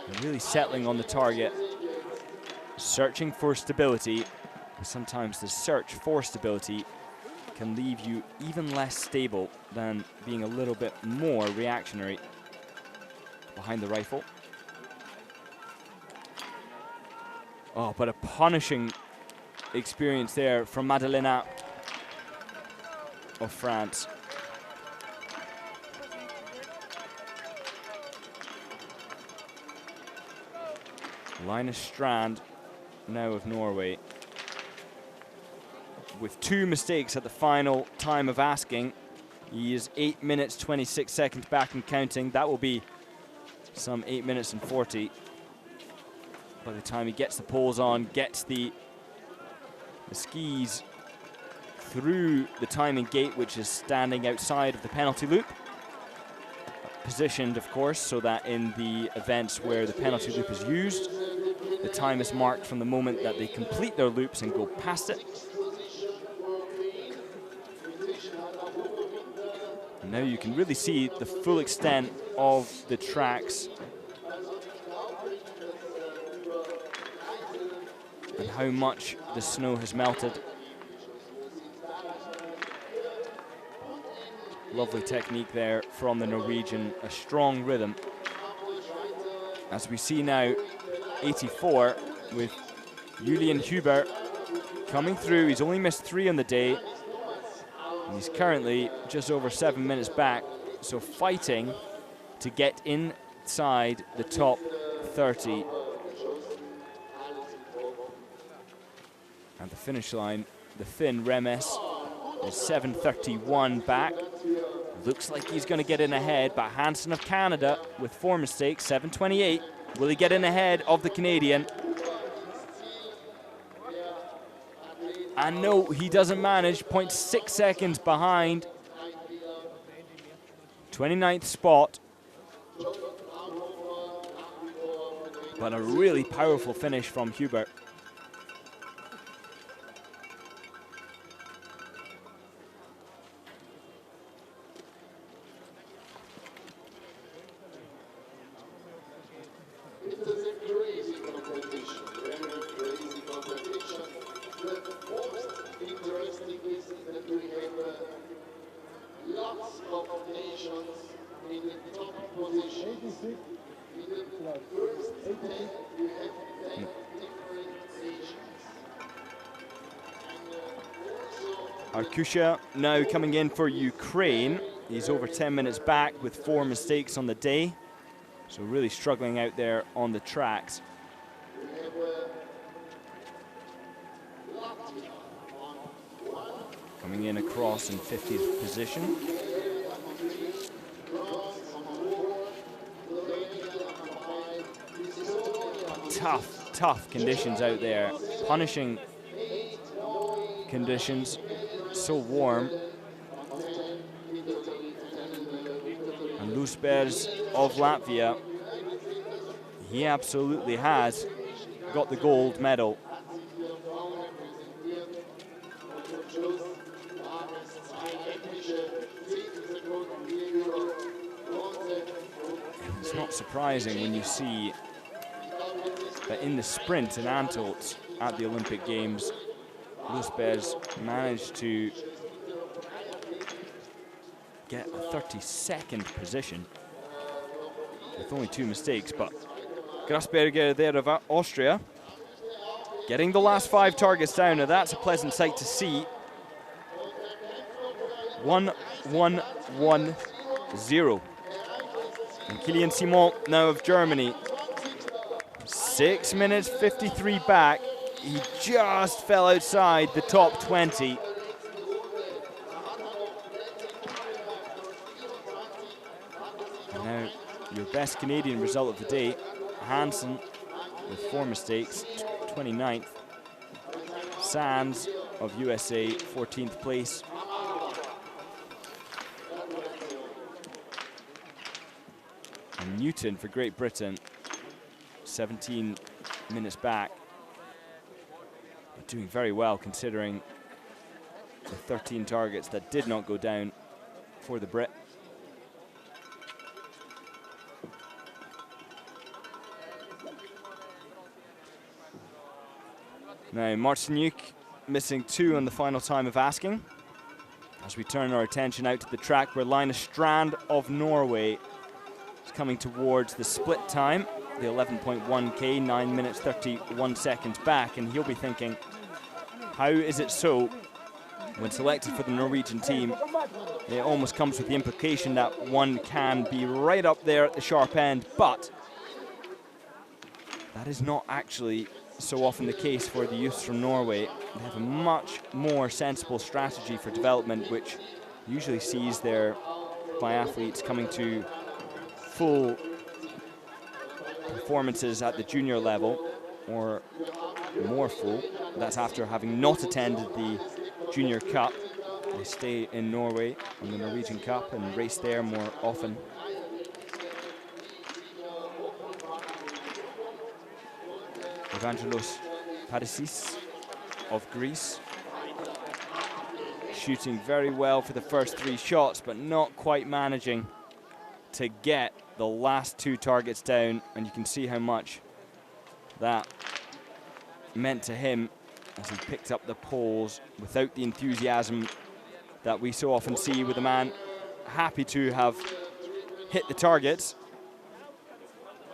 Speaker 1: and really settling on the target, searching for stability. Sometimes the search for stability can leave you even less stable than being a little bit more reactionary behind the rifle. Oh, but a punishing experience there from Madalena of France. Linus Strand now of Norway, with 2 mistakes at the final time of asking. He is 8 minutes 26 seconds back and counting. That will be some 8 minutes and 40 by the time he gets the poles on, gets the skis through the timing gate, which is standing outside of the penalty loop. Positioned, of course, so that in the events where the penalty loop is used, the time is marked from the moment that they complete their loops and go past it. And now you can really see the full extent of the tracks and how much the snow has melted. Lovely technique there from the Norwegian, a strong rhythm. As we see now, 84 with Julian Huber coming through. He's only missed 3 on the day, and he's currently just over 7 minutes back, so fighting to get in outside the top 30. At the finish line, the Finn Remes is 7:31 back. Looks like he's going to get in ahead, but Hansen of Canada with 4 mistakes, 7:28. Will he get in ahead of the Canadian? And no, he doesn't manage, 0.6 seconds behind. 29th spot. But a really powerful finish from Hubert. Arkusha now coming in for Ukraine. He's over 10 minutes back with 4 mistakes on the day. So really struggling out there on the tracks. Coming in across in 50th position. Tough conditions out there. Punishing conditions. So warm. And Lusbergs of Latvia, he absolutely has got the gold medal. It's not surprising when you see that in the sprint in Antolz at the Olympic Games, Lusbergs managed to get a 32nd position with only 2 mistakes, but Grasberger there of Austria getting the last 5 targets down. Now that's a pleasant sight to see. 1-1-1-0. And Kylian Simon now of Germany. 6 minutes 53 back. He just fell outside the top 20. And now your best Canadian result of the day, Hansen with 4 mistakes, 29th. Sands of USA, 14th place. And Newton for Great Britain, 17 minutes back. But doing very well considering the 13 targets that did not go down for the Brit. Now Martiniuk missing 2 on the final time of asking. As we turn our attention out to the track where Linus Strand of Norway is coming towards the split time, the 11.1K, 9 minutes 31 seconds back, and he'll be thinking, how is it so when selected for the Norwegian team, it almost comes with the implication that one can be right up there at the sharp end, but that is not actually so often the case for the youths from Norway. They have a much more sensible strategy for development, which usually sees their biathletes coming to full performances at the junior level, or more full. That's after having not attended the Junior Cup. They stay in Norway on the Norwegian Cup and race there more often. Evangelos Parisis of Greece, shooting very well for the first 3 shots, but not quite managing to get the last 2 targets down, and you can see how much that meant to him as he picked up the poles without the enthusiasm that we so often see with a man happy to have hit the targets.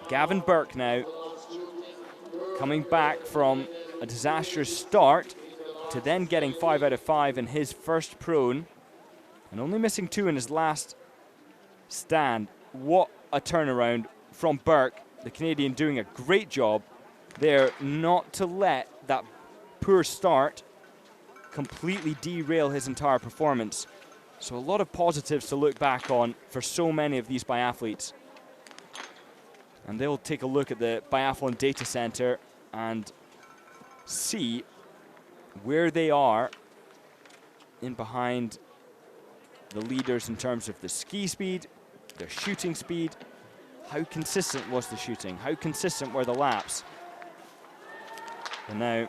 Speaker 1: Gavin Burke now coming back from a disastrous start to then getting 5 out of 5 in his first prone and only missing 2 in his last stand. What a turnaround from Burke, the Canadian, doing a great job there not to let that poor start completely derail his entire performance. So a lot of positives to look back on for so many of these biathletes. And they'll take a look at the Biathlon Data Center and see where they are in behind the leaders in terms of the ski speed, their shooting speed. How consistent was the shooting? How consistent were the laps? And now,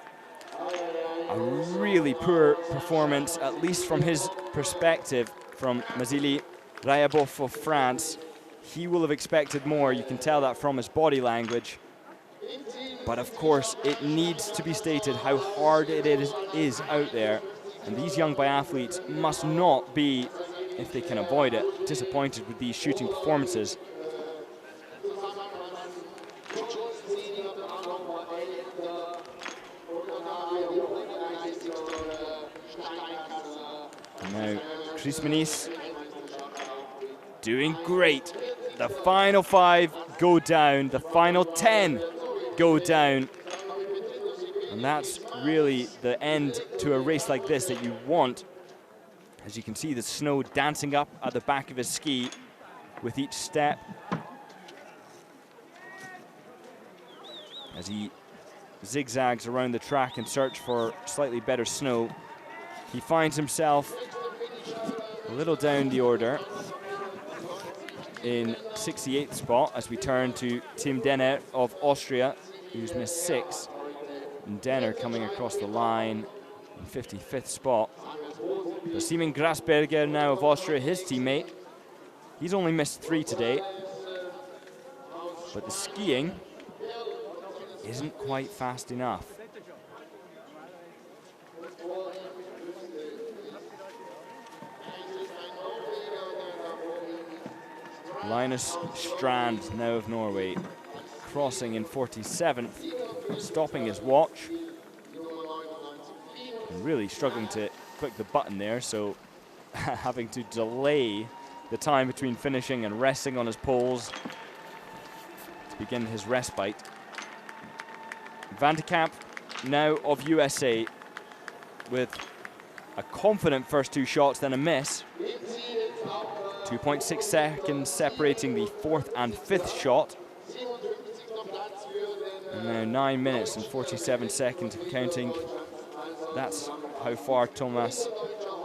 Speaker 1: a really poor performance, at least from his perspective, from Mazili Rayabov of France. He will have expected more. You can tell that from his body language. But of course, it needs to be stated how hard it is out there. And these young biathletes must not be, if they can avoid it, disappointed with these shooting performances. And now, Chris Menis doing great. The final 5 go down, the final 10 go down. And that's really the end to a race like this that you want. As you can see, the snow dancing up at the back of his ski with each step. As he zigzags around the track in search for slightly better snow, he finds himself a little down the order in 68th spot as we turn to Tim Denner of Austria, who's missed 6. And Denner coming across the line in 55th spot. But Simon Grasberger now of Austria, his teammate, he's only missed 3 today. But the skiing isn't quite fast enough. Linus Strand now of Norway, crossing in 47th, stopping his watch. And really struggling to click the button there, so having to delay the time between finishing and resting on his poles to begin his respite. Van de Kamp now of USA with a confident first 2 shots, then a miss. 2.6 seconds separating the 4th and 5th shot. And now 9 minutes and 47 seconds counting. That's how far Thomas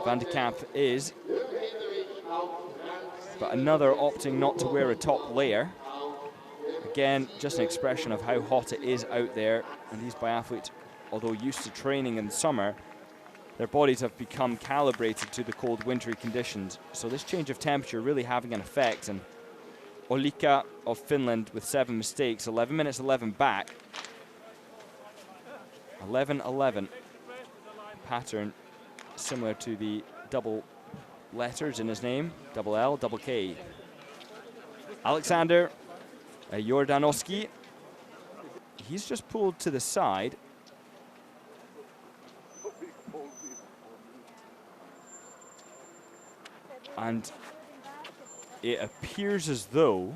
Speaker 1: Van de Kamp is. But another opting not to wear a top layer. Again, just an expression of how hot it is out there. And these biathletes, although used to training in summer, their bodies have become calibrated to the cold wintry conditions. So this change of temperature really having an effect. And Olika of Finland with 7 mistakes, 11 minutes 11 back. 11-11 pattern, similar to the double letters in his name, double L, double K. Alexander Jordanowski, he's just pulled to the side. And it appears as though,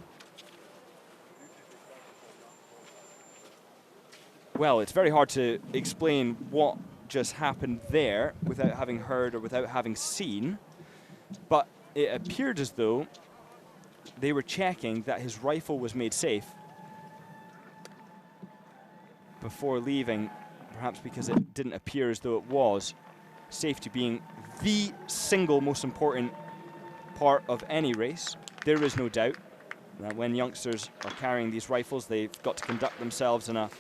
Speaker 1: well, it's very hard to explain what just happened there without having heard or without having seen, but it appeared as though they were checking that his rifle was made safe before leaving, perhaps because it didn't appear as though it was. Safety being the single most important part of any race. There is no doubt that when youngsters are carrying these rifles, they've got to conduct themselves in a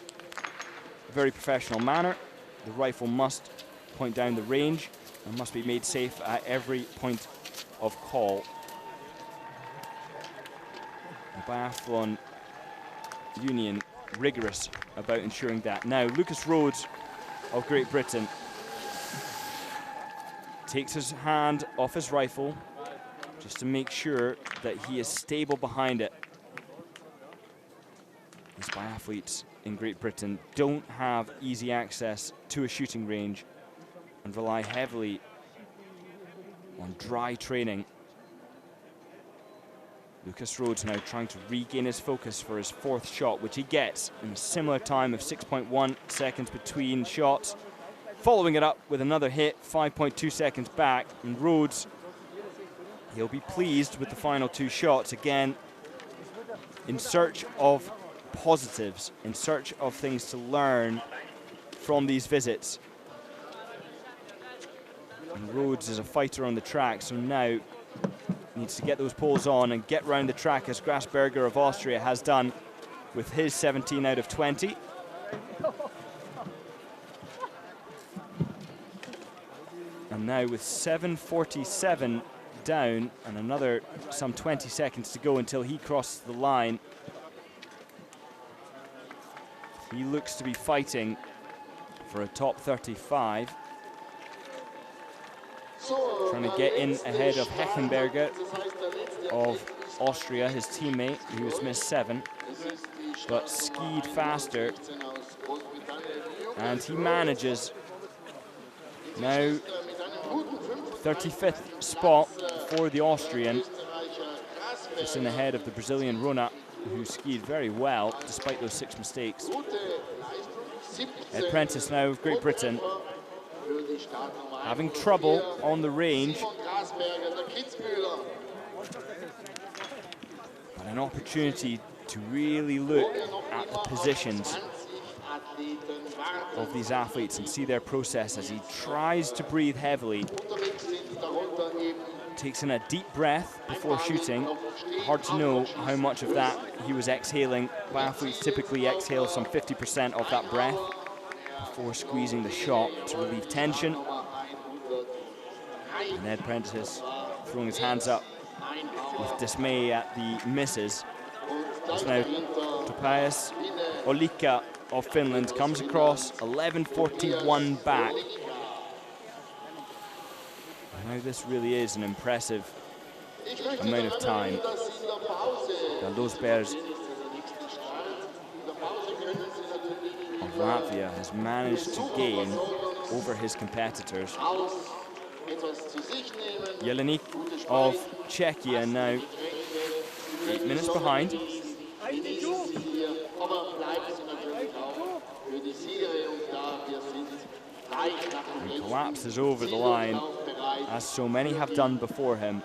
Speaker 1: very professional manner. The rifle must point down the range and must be made safe at every point of call. The Biathlon Union rigorous about ensuring that. Now, Lucas Rhodes of Great Britain takes his hand off his rifle just to make sure that he is stable behind it. These biathletes in Great Britain don't have easy access to a shooting range and rely heavily on dry training. Lucas Rhodes now trying to regain his focus for his fourth shot, which he gets in a similar time of 6.1 seconds between shots. Following it up with another hit, 5.2 seconds back. And Rhodes, he'll be pleased with the final two shots. Again, in search of positives, in search of things to learn from these visits. And Rhodes is a fighter on the track, so now needs to get those poles on and get round the track, as Grasberger of Austria has done with his 17 out of 20. And now with 7:47 down and another some 20 seconds to go until he crosses the line, he looks to be fighting for a top 35. Trying to get in ahead of Heckenberger of Austria, his teammate, who has missed 7, but skied faster. And he manages now 35th spot for the Austrian, just in ahead of the Brazilian Rona, who skied very well despite those 6 mistakes. Ed Prentice now of Great Britain, having trouble on the range, but an opportunity to really look at the positions of these athletes and see their process as he tries to breathe heavily. Takes in a deep breath before shooting. Hard to know how much of that he was exhaling. Biathletes typically exhale some 50% of that breath before squeezing the shot to relieve tension. And Ed Prentice throwing his hands up with dismay at the misses. It's now Topias Olika of Finland comes across 11:41 back. Now this really is an impressive amount of time that those Bears of Latvia has managed to gain over his competitors. Jelenik of Czechia now 8 minutes behind. And collapses over the line, as so many have done before him.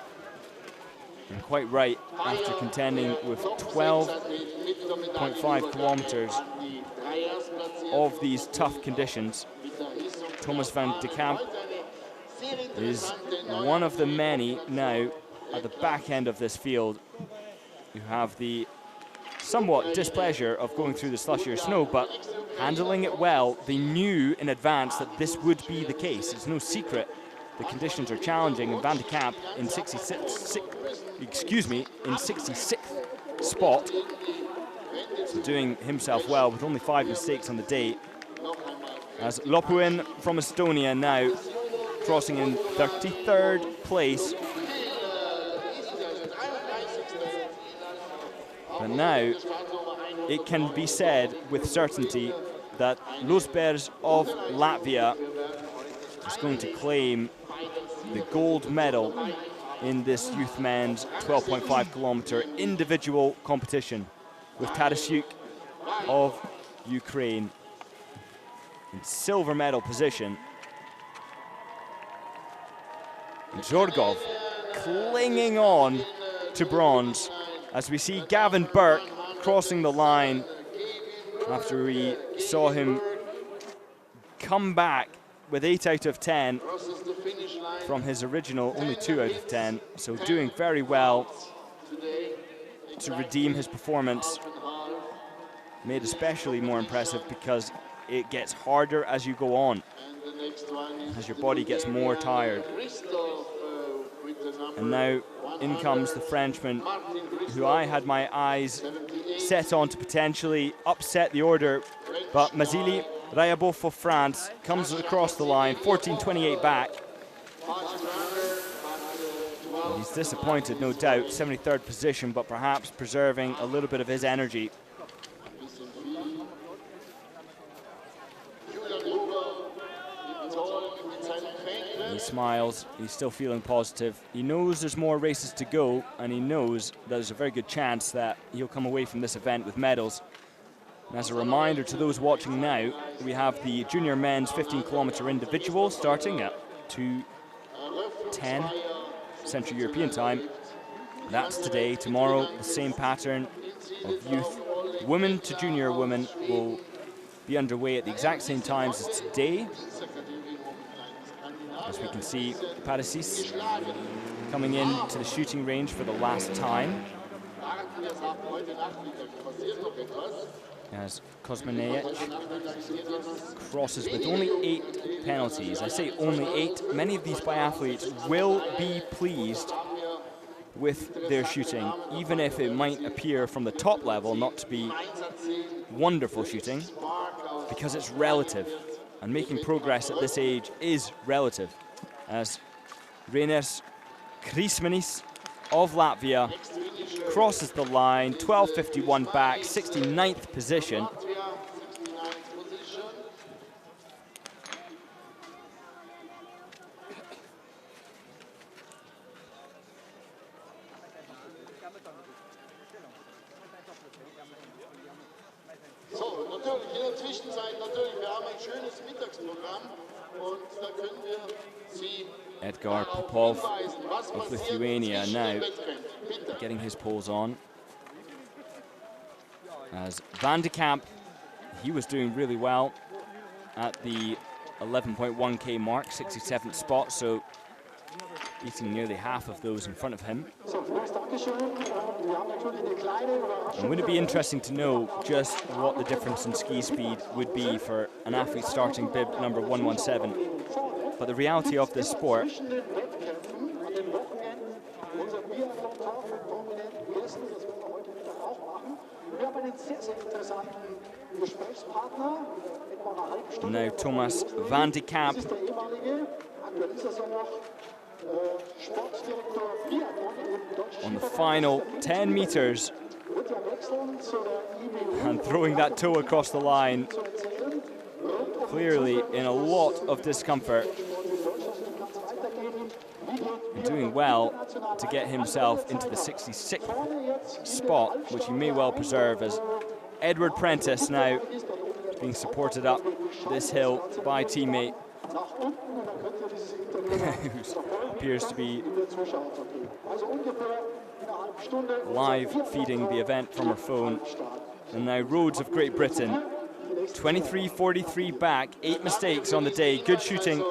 Speaker 1: And quite right, after contending with 12.5 kilometers of these tough conditions. Thomas van de Kamp is one of the many now at the back end of this field who have the somewhat displeasure of going through the slushier snow, but handling it well. They knew in advance that this would be the case. It's no secret the conditions are challenging, and Van de Kamp in 66th spot, so doing himself well with only 5 mistakes on the day. As Lopuin from Estonia now crossing in 33rd place. But now it can be said with certainty that Los Bears of Latvia is going to claim the gold medal in this youth men's 12.5 kilometer individual competition, with Tadasiuk of Ukraine in silver medal position. Zorgov clinging on to bronze, as we see Gavin Burke crossing the line after we saw him come back with 8 out of 10 from his original only 2 out of 10. So doing very well to redeem his performance. Made especially more impressive because it gets harder as you go on, as your body gets more tired. And now in comes the Frenchman who I had my eyes set on to potentially upset the order, but Mazili Rayabov for France comes across the line, 14:28 back. And he's disappointed, no doubt, 73rd position, but perhaps preserving a little bit of his energy. He's
Speaker 3: smiles. He's still feeling positive. He knows there's more races to go, and he knows there's a very good chance that he'll come away from this event with medals. And as a reminder to those watching now, we have the junior men's 15-kilometer individual starting at 2:10 Central European time. That's today. Tomorrow, the same pattern of youth. Women to junior women will be underway at the exact same times as today. As we can see, Paresis coming into the shooting range for the last time. As Kosmanejec crosses with only 8 penalties. I say only 8. Many of these biathletes will be pleased with their shooting, even if it might appear from the top level not to be wonderful shooting, because it's relative, and making progress at this age is relative. As Reiners Krismanis of Latvia crosses the line, 12:51 back, 69th position.
Speaker 2: So, natürlich in der Zwischenzeit, wir haben ein schönes Mittagsprogramm und da können wir Sie
Speaker 3: Edgar Popov of Lithuania now getting his poles on. As Van de Kamp, he was doing really well at the 11.1k mark, 67th spot, so beating nearly half of those in front of him. And would it be interesting to know just what the difference in ski speed would be for an athlete starting bib number 117? But the reality of this sport now Thomas Van de Kamp on the final 10 meters and throwing that toe across the line, clearly in a lot of discomfort, and doing well to get himself into the 66th spot, which he may well preserve, as Edward Prentice now being supported up this hill by teammate who appears to be live feeding the event from her phone. And now Rhodes of Great Britain, 23:43 back, 8 mistakes on the day. Good shooting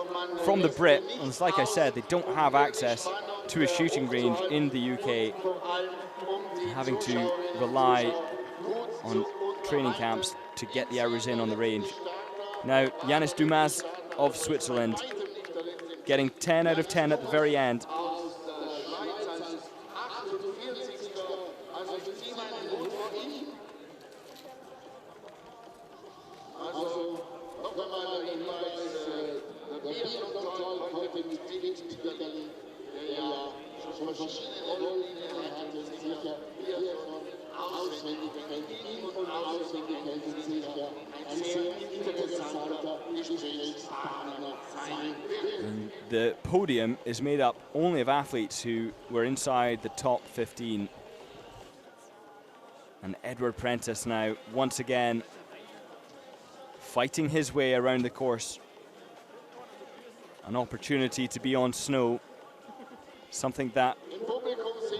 Speaker 3: from the Brit. And it's like I said, they don't have access to a shooting range in the UK, having to rely on training camps to get the hours in on the range. Now, Yannis Dumas of Switzerland getting 10 out of 10 at the very end. And the podium is made up only of athletes who were inside the top 15. And Edward Prentice now, once again, fighting his way around the course. An opportunity to be on snow, something that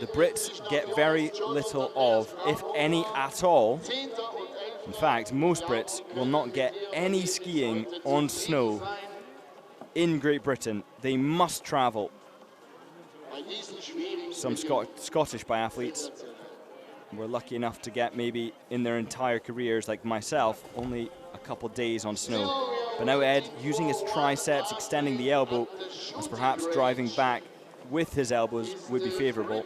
Speaker 3: the Brits get very little of, if any at all. In fact, most Brits will not get any skiing on snow in Great Britain. They must travel. Some Scottish biathletes were lucky enough to get maybe in their entire careers, like myself, only a couple days on snow. But now Ed, using his triceps, extending the elbow, as perhaps driving back with his elbows would be favourable.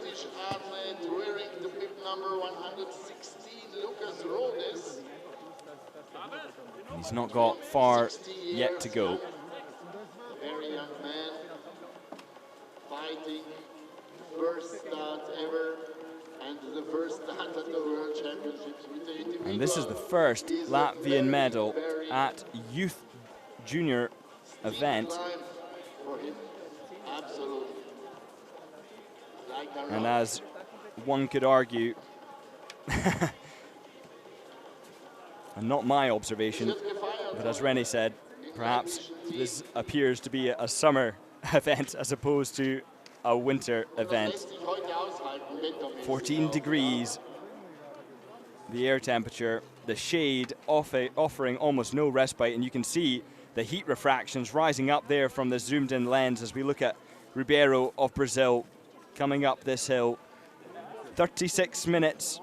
Speaker 3: He's not got far yet to go.
Speaker 2: Very young man, fighting, first start ever, and the first start at the World Championships with the individual.
Speaker 3: And this is the first Latvian medal at youth junior event
Speaker 1: And as one could argue, and not my observation, but as René said, perhaps this appears to be a summer event as opposed to a winter event. 14 degrees, the air temperature, the shade offering almost no respite, and you can see the heat refractions rising up there from the zoomed in lens as we look at Ribeiro of Brazil coming up this hill. 36 minutes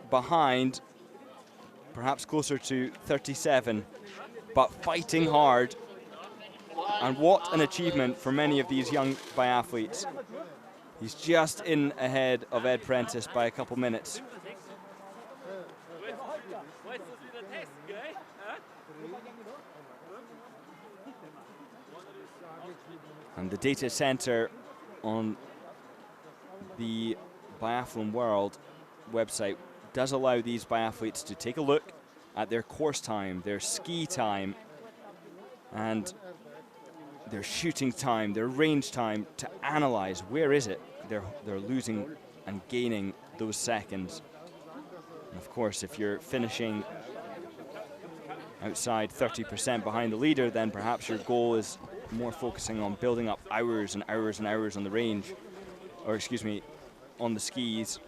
Speaker 1: behind, perhaps closer to 37, but fighting hard. And what an achievement for many of these young biathletes. He's just in ahead of Ed Prentice by a couple minutes. And the data center on the Biathlon World website does allow these biathletes to take a look at their course time, their ski time, and their shooting time, their range time, to analyze where is it they're losing and gaining those seconds. And of course, if you're finishing outside 30% behind the leader, then perhaps your goal is more focusing on building up hours and hours and hours on the range, or excuse me, on the skis,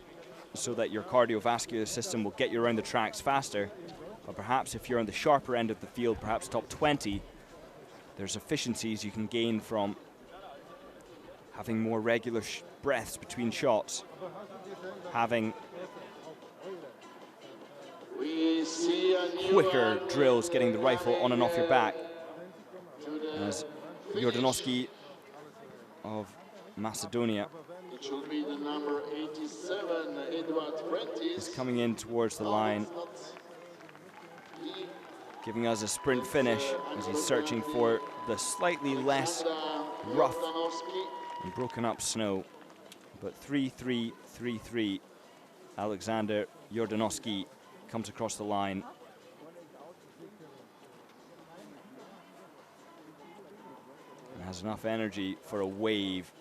Speaker 1: so that your cardiovascular system will get you around the tracks faster. But perhaps if you're on the sharper end of the field, perhaps top 20, there's efficiencies you can gain from having more regular breaths between shots, having quicker drills, getting the rifle on and off your back. As Jordanowski of Macedonia is coming in towards the line, giving us a sprint finish as he's searching for the slightly less rough and broken up snow. But 3-3-3-3, Alexander Jordanowski comes across the line. And has enough energy for a wave.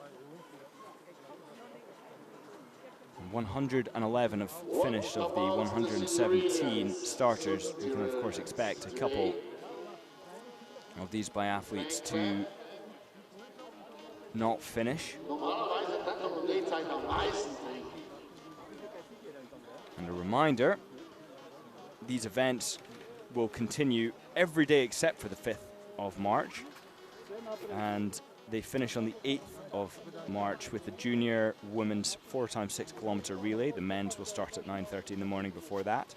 Speaker 1: 111 have finished of the 117 starters. We can of course expect a couple of these biathletes to not finish. And a reminder, these events will continue every day except for the 5th of March. And they finish on the 8th of March with the junior women's 4x6 kilometer relay. The men's will start at 9:30 in the morning before that.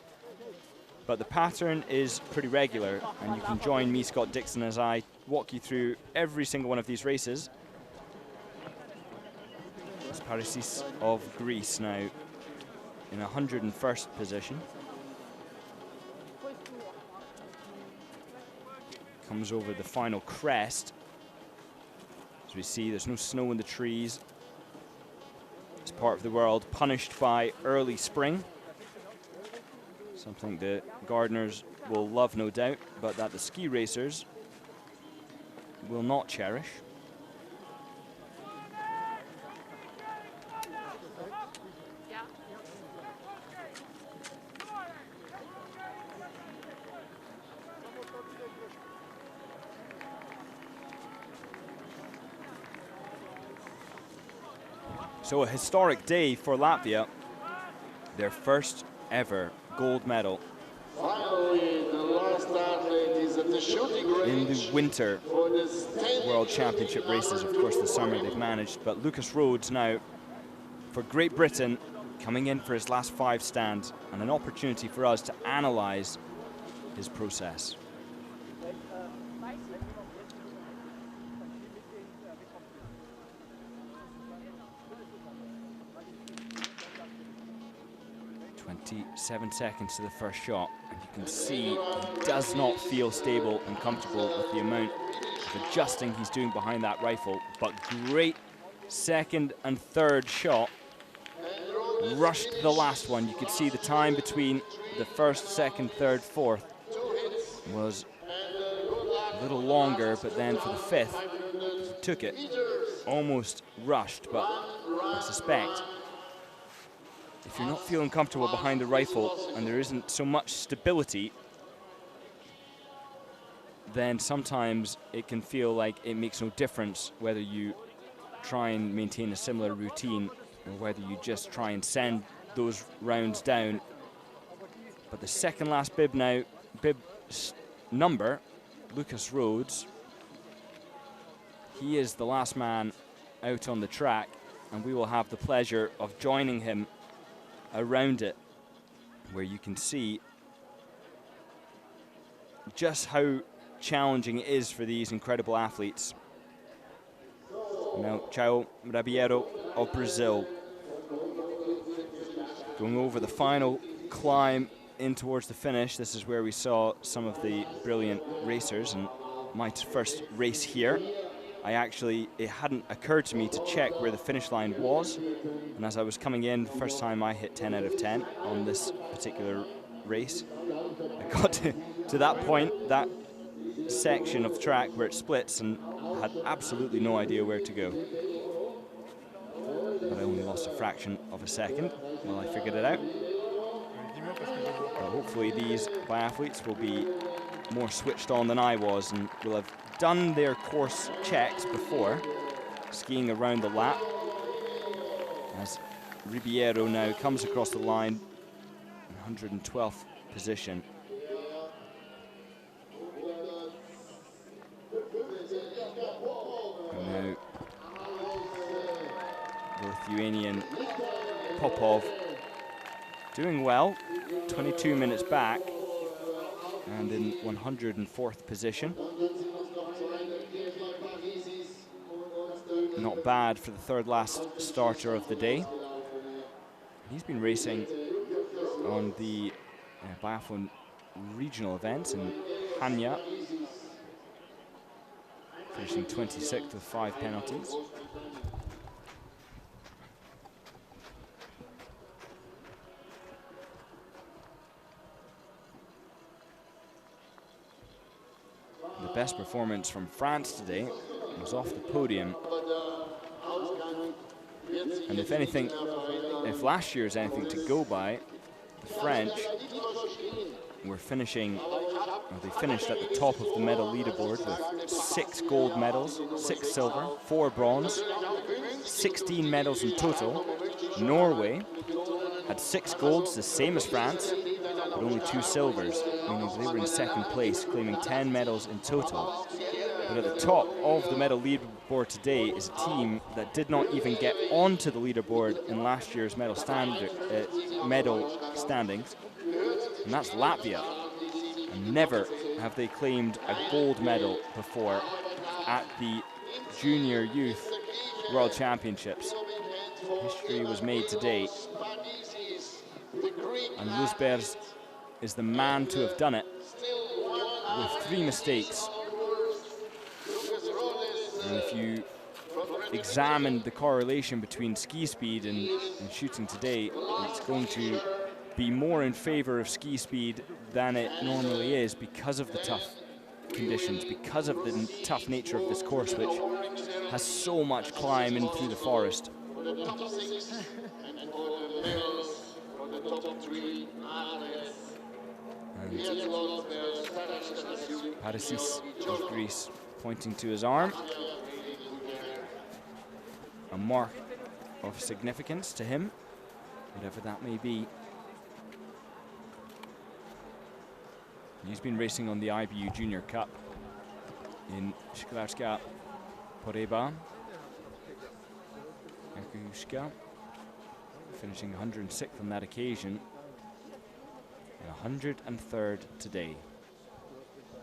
Speaker 1: But the pattern is pretty regular, and you can join me, Scott Dixon, as I walk you through every single one of these races. It's Parisis of Greece now in 101st position. Comes over the final crest. As we see, there's no snow in the trees. It's part of the world punished by early spring. Something the gardeners will love, no doubt, but that the ski racers will not cherish. So a historic day for Latvia, their first ever gold medal
Speaker 2: Finally, the last athlete is at the shooting
Speaker 1: in
Speaker 2: range
Speaker 1: the winter
Speaker 2: for the standing
Speaker 1: World Championship
Speaker 2: event in
Speaker 1: races. Of
Speaker 2: Arber,
Speaker 1: course, the summer
Speaker 2: Europe.
Speaker 1: they've managed, but Lucas Rhodes now for Great Britain, coming in for his last 5 stand, and an opportunity for us to analyze his process. Seven seconds to the first shot, and you can see he does not feel stable and comfortable with the amount of adjusting he's doing behind that rifle, but great second and third shot. Rushed the last one. You could see the time between the first, second, third, fourth was a little longer, but then for the 5th, he took it. Almost rushed, but I suspect
Speaker 3: if you're not feeling comfortable behind the rifle and there isn't so much stability, then sometimes it can feel like it makes no difference whether you try and maintain a similar routine or whether you just try and send those rounds down. But the second last bib now, number, Lucas Rhodes, he is the last man out on the track, and we will have the pleasure of joining him around it, where you can see just how challenging it is for these incredible athletes. Now, Chao Rabiero of Brazil, going over the final climb in towards the finish. This is where we saw some of the brilliant racers, and my first race here. It hadn't occurred to me to check where the finish line was, and as I was coming in, the first time I hit 10 out of 10 on this particular race. I got to that point, that section of track where it splits, and had absolutely no idea where to go. But I only lost a fraction of a second while I figured it out. But hopefully these biathletes will be more switched on than I was and will have done their course checks before skiing around the lap. As Ribeiro now comes across the line in 112th position. And now the Lithuanian Popov doing well, 22 minutes back and in 104th position. Not bad for the third last starter of the day. He's been racing on the biathlon regional events in Hanya, finishing 26th with 5 penalties. The best performance from France today was off the podium. And if anything, if last year is anything to go by, the French were finishing, or they finished at the top of the medal leaderboard with 6 gold medals, 6 silver, 4 bronze, 16 medals in total. Norway had 6 golds, the same as France, but only 2 silvers, meaning they were in second place, claiming 10 medals in total. But at the top of the medal leaderboard today is a team that did not even get onto the leaderboard in last year's medal standings, and that's Latvia. And never have they claimed a gold medal before at the Junior Youth World Championships. History was made today, and Luzberz is the man to have done it with 3 mistakes. And if you examine the correlation between ski speed and shooting today, it's going to be more in favor of ski speed than it normally is because of the tough conditions, because of the tough nature of this course, which has so much climb in through the forest. And Parisis of Greece pointing to his arm. A mark of significance to him, whatever that may be. He's been racing on the IBU Junior Cup in Szklarska Poreba, Jakushka, finishing 106th on that occasion, and 103rd today.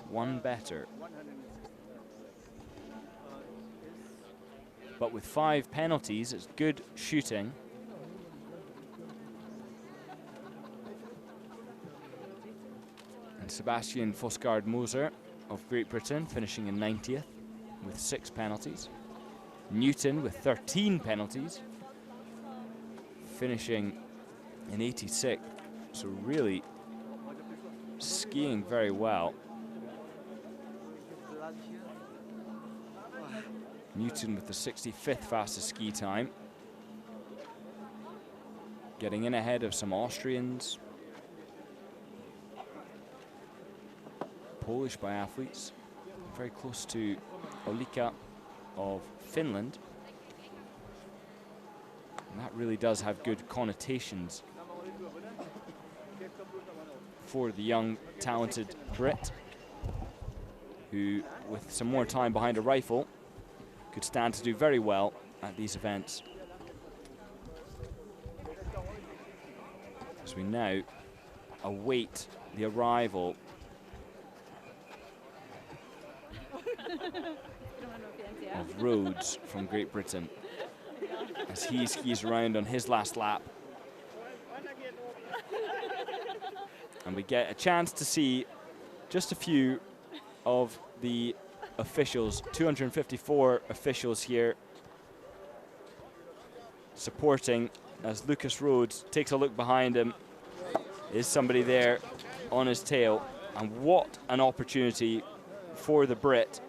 Speaker 3: 1 better. But with 5 penalties, it's good shooting. And Sebastian Fosgaard-Moser of Great Britain finishing in 90th with 6 penalties. Newton with 13 penalties, finishing in 86th. So really skiing very well. Newton with the 65th fastest ski time. getting in ahead of some Austrians, Polish biathletes, very close to Olika of Finland. And that really does have good connotations for the young, talented Brit, who, with some more time behind a rifle, could stand to do very well at these events. As we now await the arrival of Rhodes from Great Britain, as he skis around on his last lap. And we get a chance to see just a few of the officials, 254 officials here supporting, as Lucas Rhodes takes a look behind him. Is somebody there on his tail? And what an opportunity for the Brit,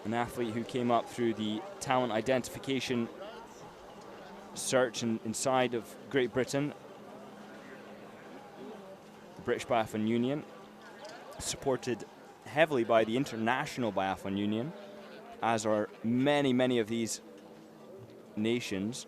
Speaker 3: an athlete who came up through the talent identification search inside of Great Britain, the British Biathlon Union, supported heavily by the International Biathlon Union, as are many, many of these nations.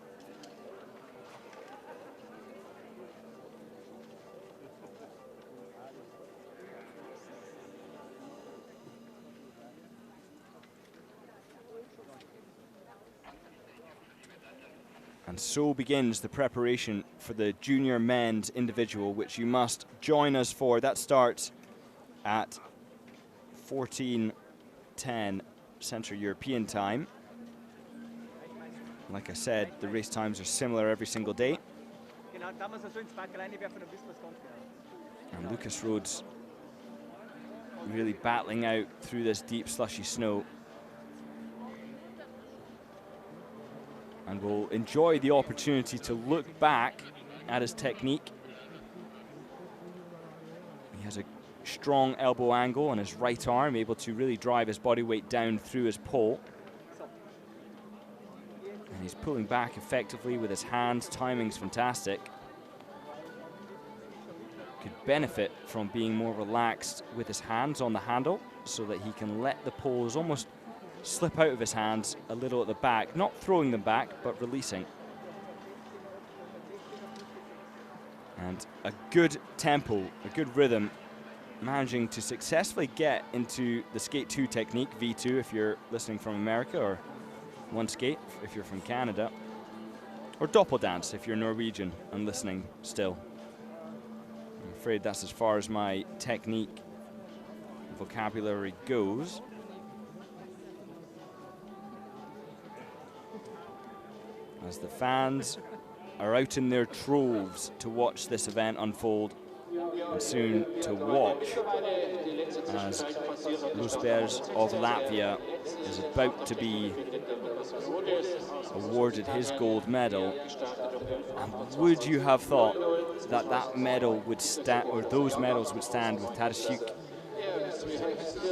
Speaker 3: And so begins the preparation for the junior men's individual, which you must join us for. That starts at 14:10 Central European time. Like I said, the race times are similar every single day. And Lucas Rhodes really battling out through this deep slushy snow. And will enjoy the opportunity to look back at his technique. He has a strong elbow angle on his right arm, able to really drive his body weight down through his pole. And he's pulling back effectively with his hands. Timing's fantastic. Could benefit from being more relaxed with his hands on the handle so that he can let the poles almost slip out of his hands a little at the back, not throwing them back, but releasing. And a good tempo, a good rhythm, managing to successfully get into the skate 2 technique, V2 if you're listening from America, or one skate if you're from Canada, or doppeldance if you're Norwegian and listening still. I'm afraid that's as far as my technique vocabulary goes. As the fans are out in their troves to watch this event unfold, and soon to watch as Lusbergs of Latvia is about to be awarded his gold medal. And would you have thought that that medal would stand, or those medals would stand, with Tarasiuk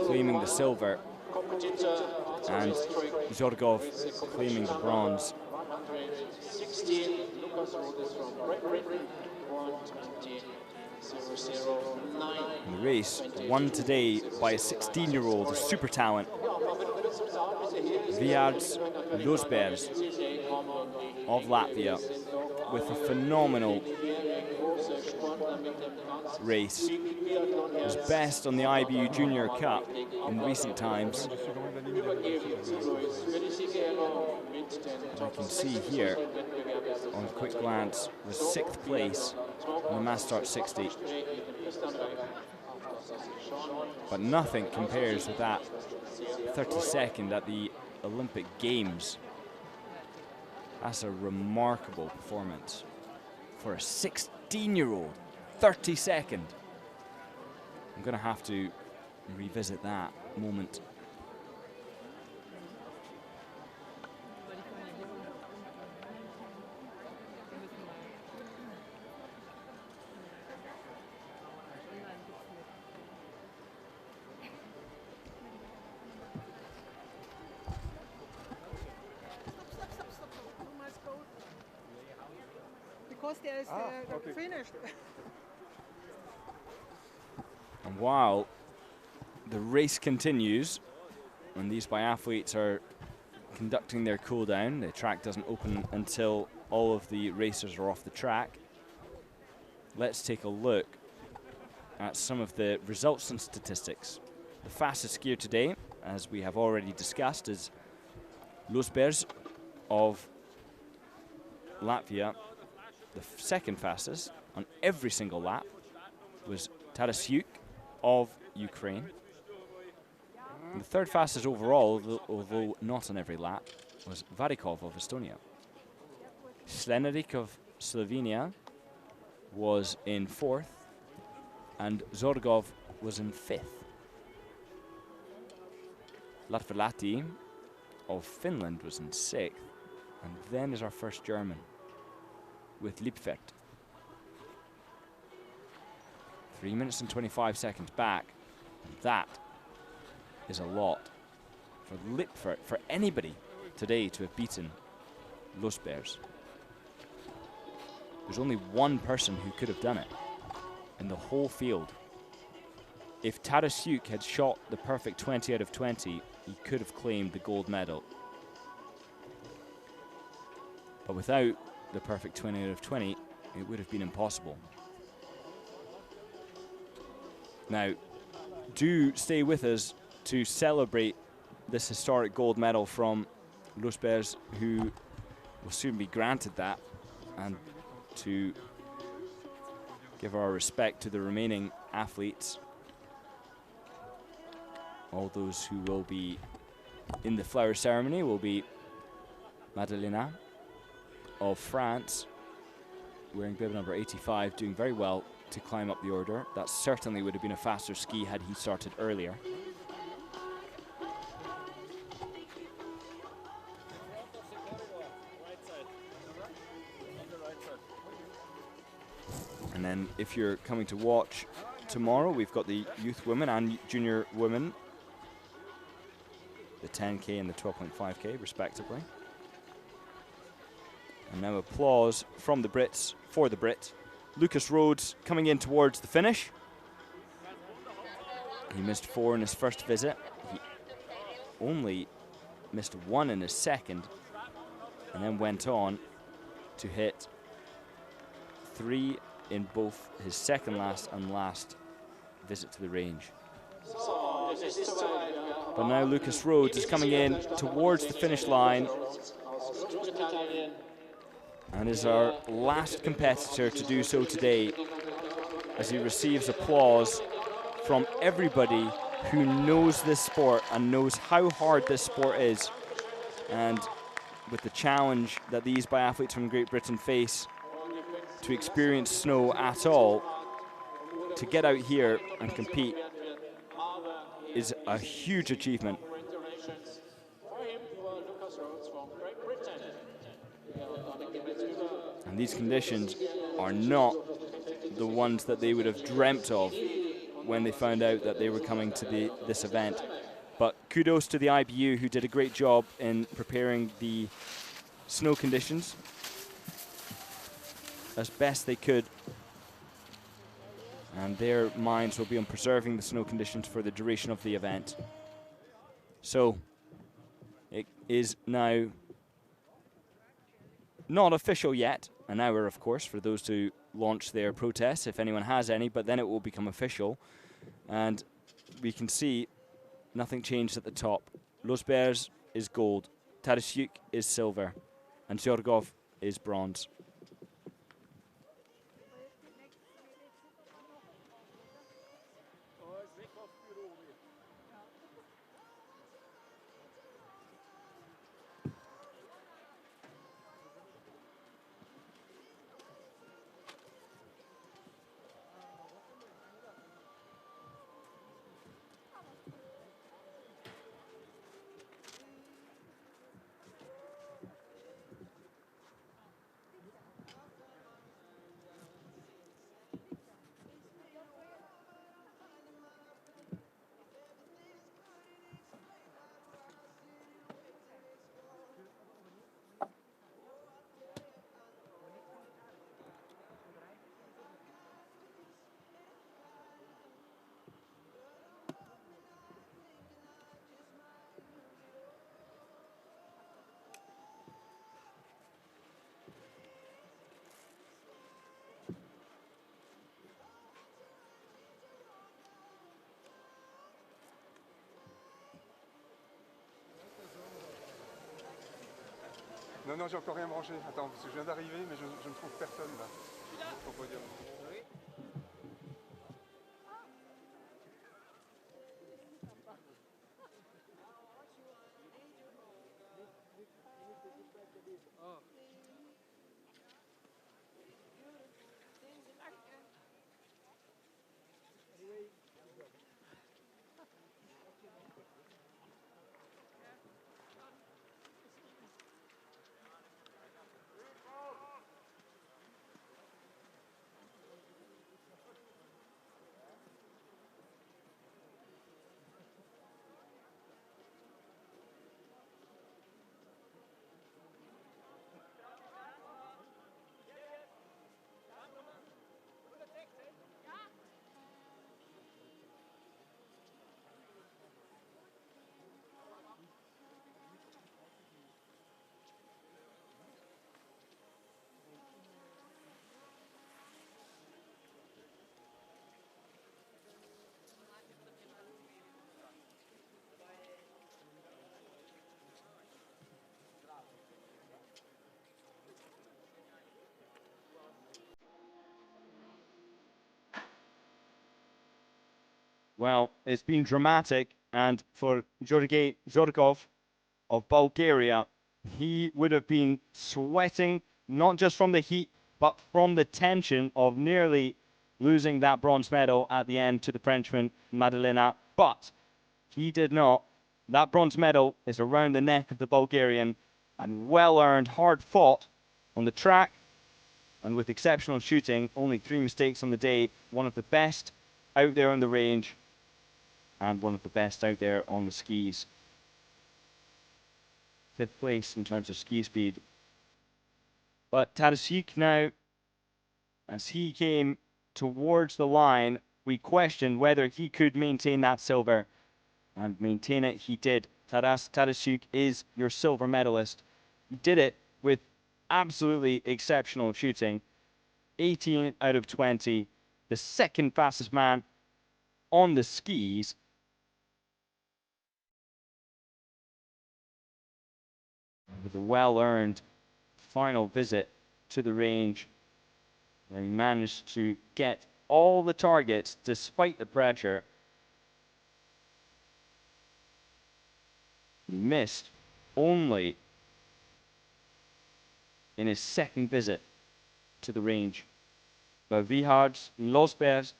Speaker 3: claiming the silver and Zorgov claiming the bronze? In the race won today by a 16-year-old, a super talent, Biathlon Lusbergs of Latvia, with a phenomenal race. His best on the IBU Junior Cup in recent times. As I can see here, on a quick glance, was 6th place in the Mass Start 60. But nothing compares with that 32nd at the Olympic Games. That's a remarkable performance for a 16-year-old, 32nd. I'm going to have to revisit that moment.
Speaker 4: finished.
Speaker 3: And while the race continues, and these biathletes are conducting their cool down, the track doesn't open until all of the racers are off the track. Let's take a look at some of the results and statistics. The fastest skier today, as we have already discussed, is Losbers of Latvia. The second fastest on every single lap was Tarasyuk of Ukraine. And the third fastest overall, although not on every lap, was Varikov of Estonia. Slenarik of Slovenia was in fourth, and Zorgov was in fifth. Latvalati of Finland was in sixth, and then is our first German with Lipfert. 3 minutes and 25 seconds back, and that is a lot for Lipfert, for anybody today to have beaten Losbers. There's only one person who could have done it in the whole field. If Tarasyuk had shot the perfect 20 out of 20, he could have claimed the gold medal. But without the perfect 20 out of 20, it would have been impossible. Now, do stay with us to celebrate this historic gold medal from Losbers, who will soon be granted that, and to give our respect to the remaining athletes, all those who will be in the flower ceremony will be Madalena of France, wearing bib number 85, doing very well to climb up the order. That certainly would have been a faster ski had he started earlier. And then if you're coming to watch tomorrow, we've got the youth women and junior women, the 10K and the 12.5K respectively. And now applause from the Brits for the Brit. Lucas Rhodes coming in towards the finish. He missed 4 in his first visit. He only missed 1 in his second, and then went on to hit 3 in both his second last and last visit to the range. But now Lucas Rhodes is coming in towards the finish line and is our last competitor to do so today, as he receives applause from everybody who knows this sport and knows how hard this sport is. And with the challenge that these biathletes from Great Britain face to experience snow at all, to get out here and compete is a huge achievement. And these conditions are not the ones that they would have dreamt of when they found out that they were coming to this event. But kudos to the IBU, who did a great job in preparing the snow conditions as best they could. And their minds will be on preserving the snow conditions for the duration of the event. So it is now not official yet. An hour, of course, for those to launch their protests, if anyone has any, but then it will become official. And we can see nothing changed at the top. Losbers is gold, Tarasyuk is silver, and Zyorgov is bronze.
Speaker 4: Non, non, j'ai encore rien mangé. Attends, parce que je viens d'arriver, mais je ne trouve personne là. Au podium.
Speaker 3: Well, it's been dramatic, and for Georgi Zhorkov of Bulgaria, he would have been sweating, not just from the heat, but from the tension of nearly losing that bronze medal at the end to the Frenchman, Madalena. But he did not. That bronze medal is around the neck of the Bulgarian, and well earned, hard fought on the track, and with exceptional shooting, only 3 mistakes on the day, one of the best out there on the range, and one of the best out there on the skis. 5th place in terms of ski speed. But Tadasuk now, as he came towards the line, we questioned whether he could maintain that silver, and maintain it he did. Tadasuk is your silver medalist. He did it with absolutely exceptional shooting. 18 out of 20, the second fastest man on the skis. With a well-earned final visit to the range, and he managed to get all the targets despite the pressure. He missed only in his second visit to the range. But Vihards Losbers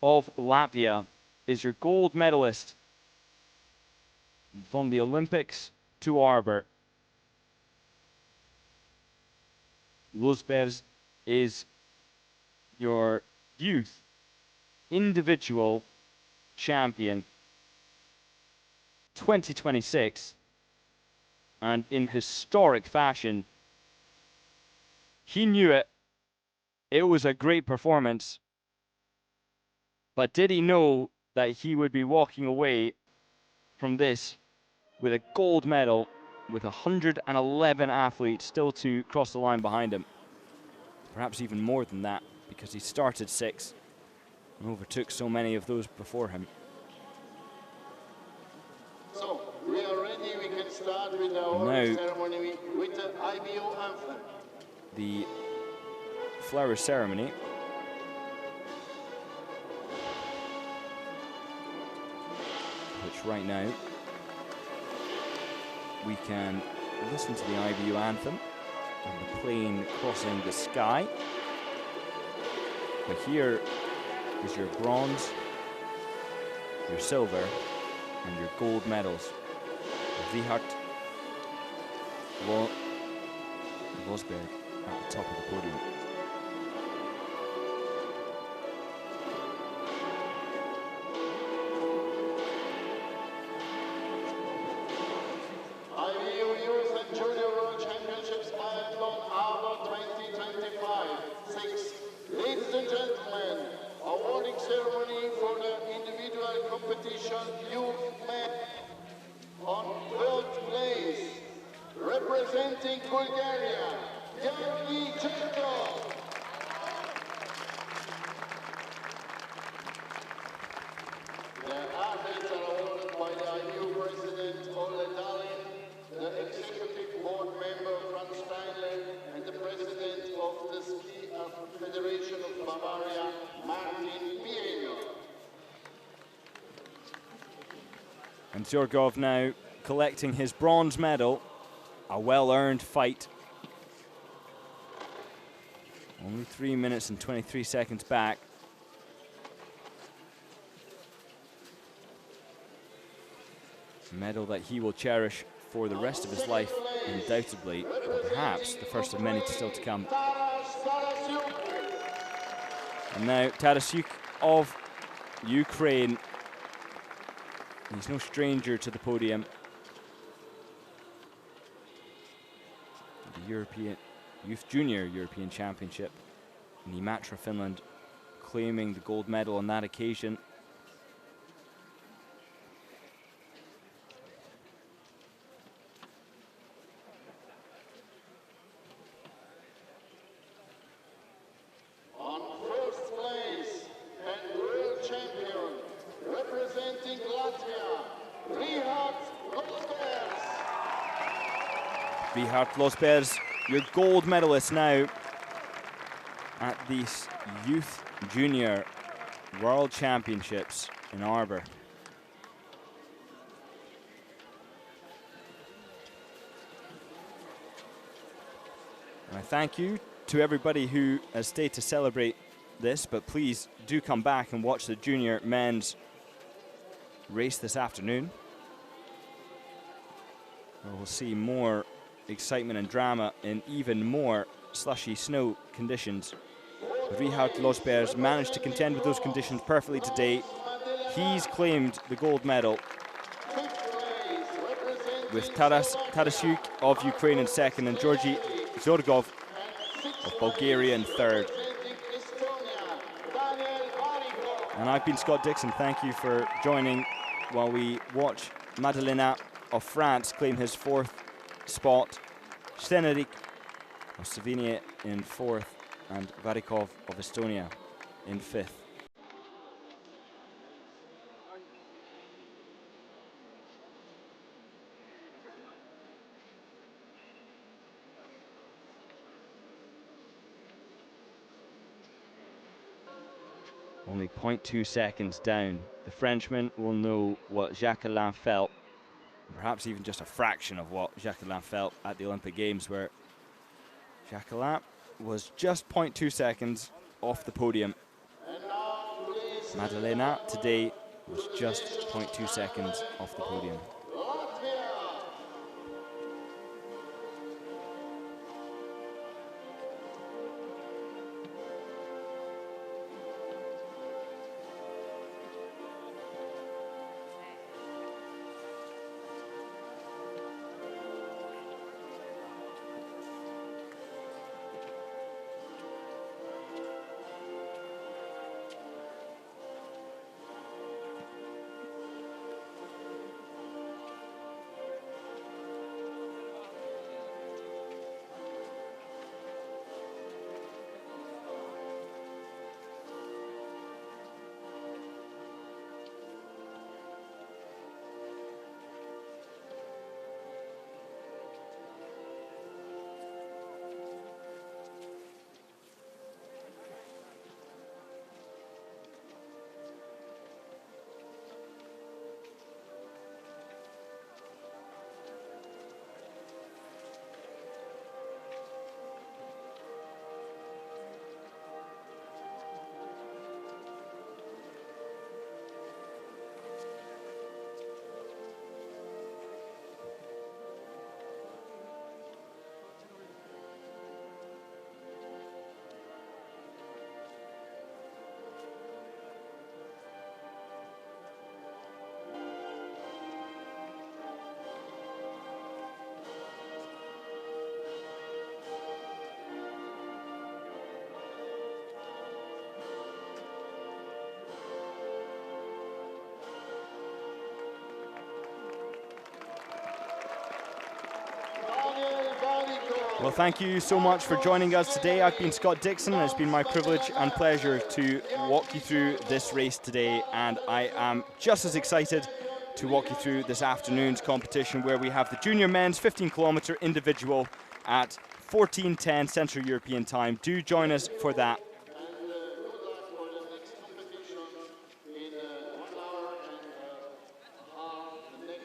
Speaker 3: of Latvia is your gold medalist from the Olympics to Arber. Losbers is your youth individual champion 2026, and in historic fashion. He knew it. It was a great performance. But did he know that he would be walking away from this with a gold medal with 111 athletes still to cross the line behind him? Perhaps even more than that, because he started 6 and overtook so many of those before him.
Speaker 2: So, we are ready, we can start with the award ceremony with the IBO anthem.
Speaker 3: The flower ceremony. Which right now we can listen to the IBU anthem and the plane crossing the sky. But here is your bronze, your silver, and your gold medals. Vihart Vosberg at the top of the podium.
Speaker 2: IBU Youth and Junior World Championships Biathlon Arber 2025. 6. Ladies and gentlemen, awarding ceremony for the individual competition youth men. On 3rd place, representing Bulgaria, Georgi Zhorkov. The athletes are awarded by the IBU President Ole Dalin, the Executive Board Member Franz
Speaker 3: And Zhorgov now collecting his bronze medal. A well-earned fight. Only 3 minutes and 23 seconds back. A medal that he will cherish for the rest of his life, undoubtedly. Perhaps the first of many still to come. And now Tarasyuk of Ukraine. He's no stranger to the podium. The European Junior European Championship in Imatra, Finland, claiming the gold medal on that occasion.
Speaker 2: On first place and world champion, representing Latvia, Richard Losbergs.
Speaker 3: Richard Losbergs, your gold medalist now at the Youth Junior World Championships in Arber. And I thank you to everybody who has stayed to celebrate this, but please do come back and watch the junior men's race this afternoon, where we'll see more excitement and drama in even more slushy snow conditions. Richard Losbergs managed to contend with those conditions perfectly today. He's claimed the gold medal, with Tarasyuk of Ukraine in second and Georgy Zhorgov of Bulgaria in third. And I've been Scott Dixon. Thank you for joining while we watch Madalena of France claim his fourth spot, Stenerik of Slovenia in fourth, and Varikov of Estonia in fifth. Only 0.2 seconds down. The Frenchman will know what Jacquelin felt, perhaps even just a fraction of what Jacquelin felt at the Olympic Games, where Jacquelin was just 0.2 seconds off the podium. Madalena today was just 0.2 seconds off the podium. Well, thank you so much for joining us today. I've been Scott Dixon, and it's been my privilege and pleasure to walk you through this race today, and I am just as excited to walk you through this afternoon's competition, where we have the junior men's 15-kilometre individual at 14:10 Central European Time. Do join us for that.
Speaker 2: And good luck for the next competition in 1 hour and a half. The next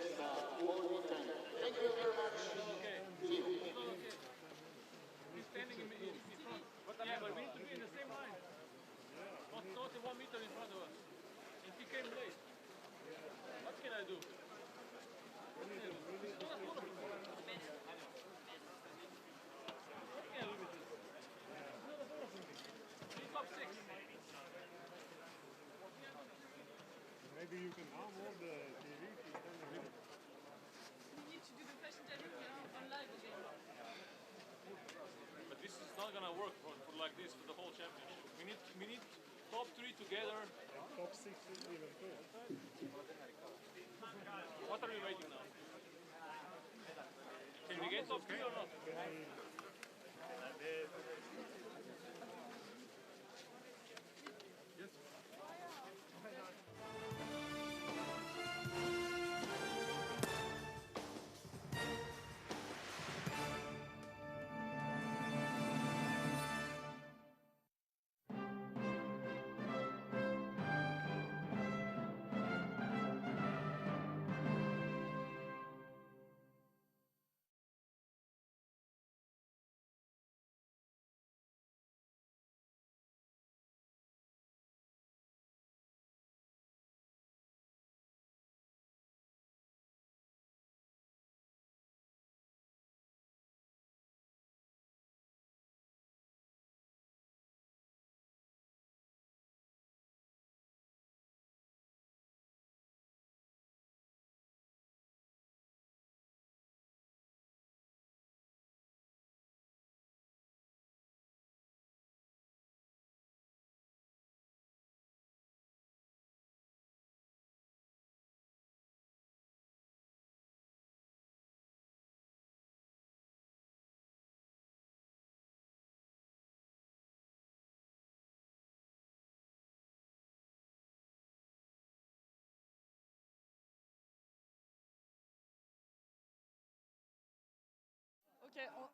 Speaker 5: maybe you can download the TV.
Speaker 6: We need to do the fashion interview on live again.
Speaker 7: But this is not gonna work for like this for the whole championship. We need top 3 together.
Speaker 5: Top 6 is even too.
Speaker 7: What are we waiting now? Can we get top 3 or not?
Speaker 6: Ok,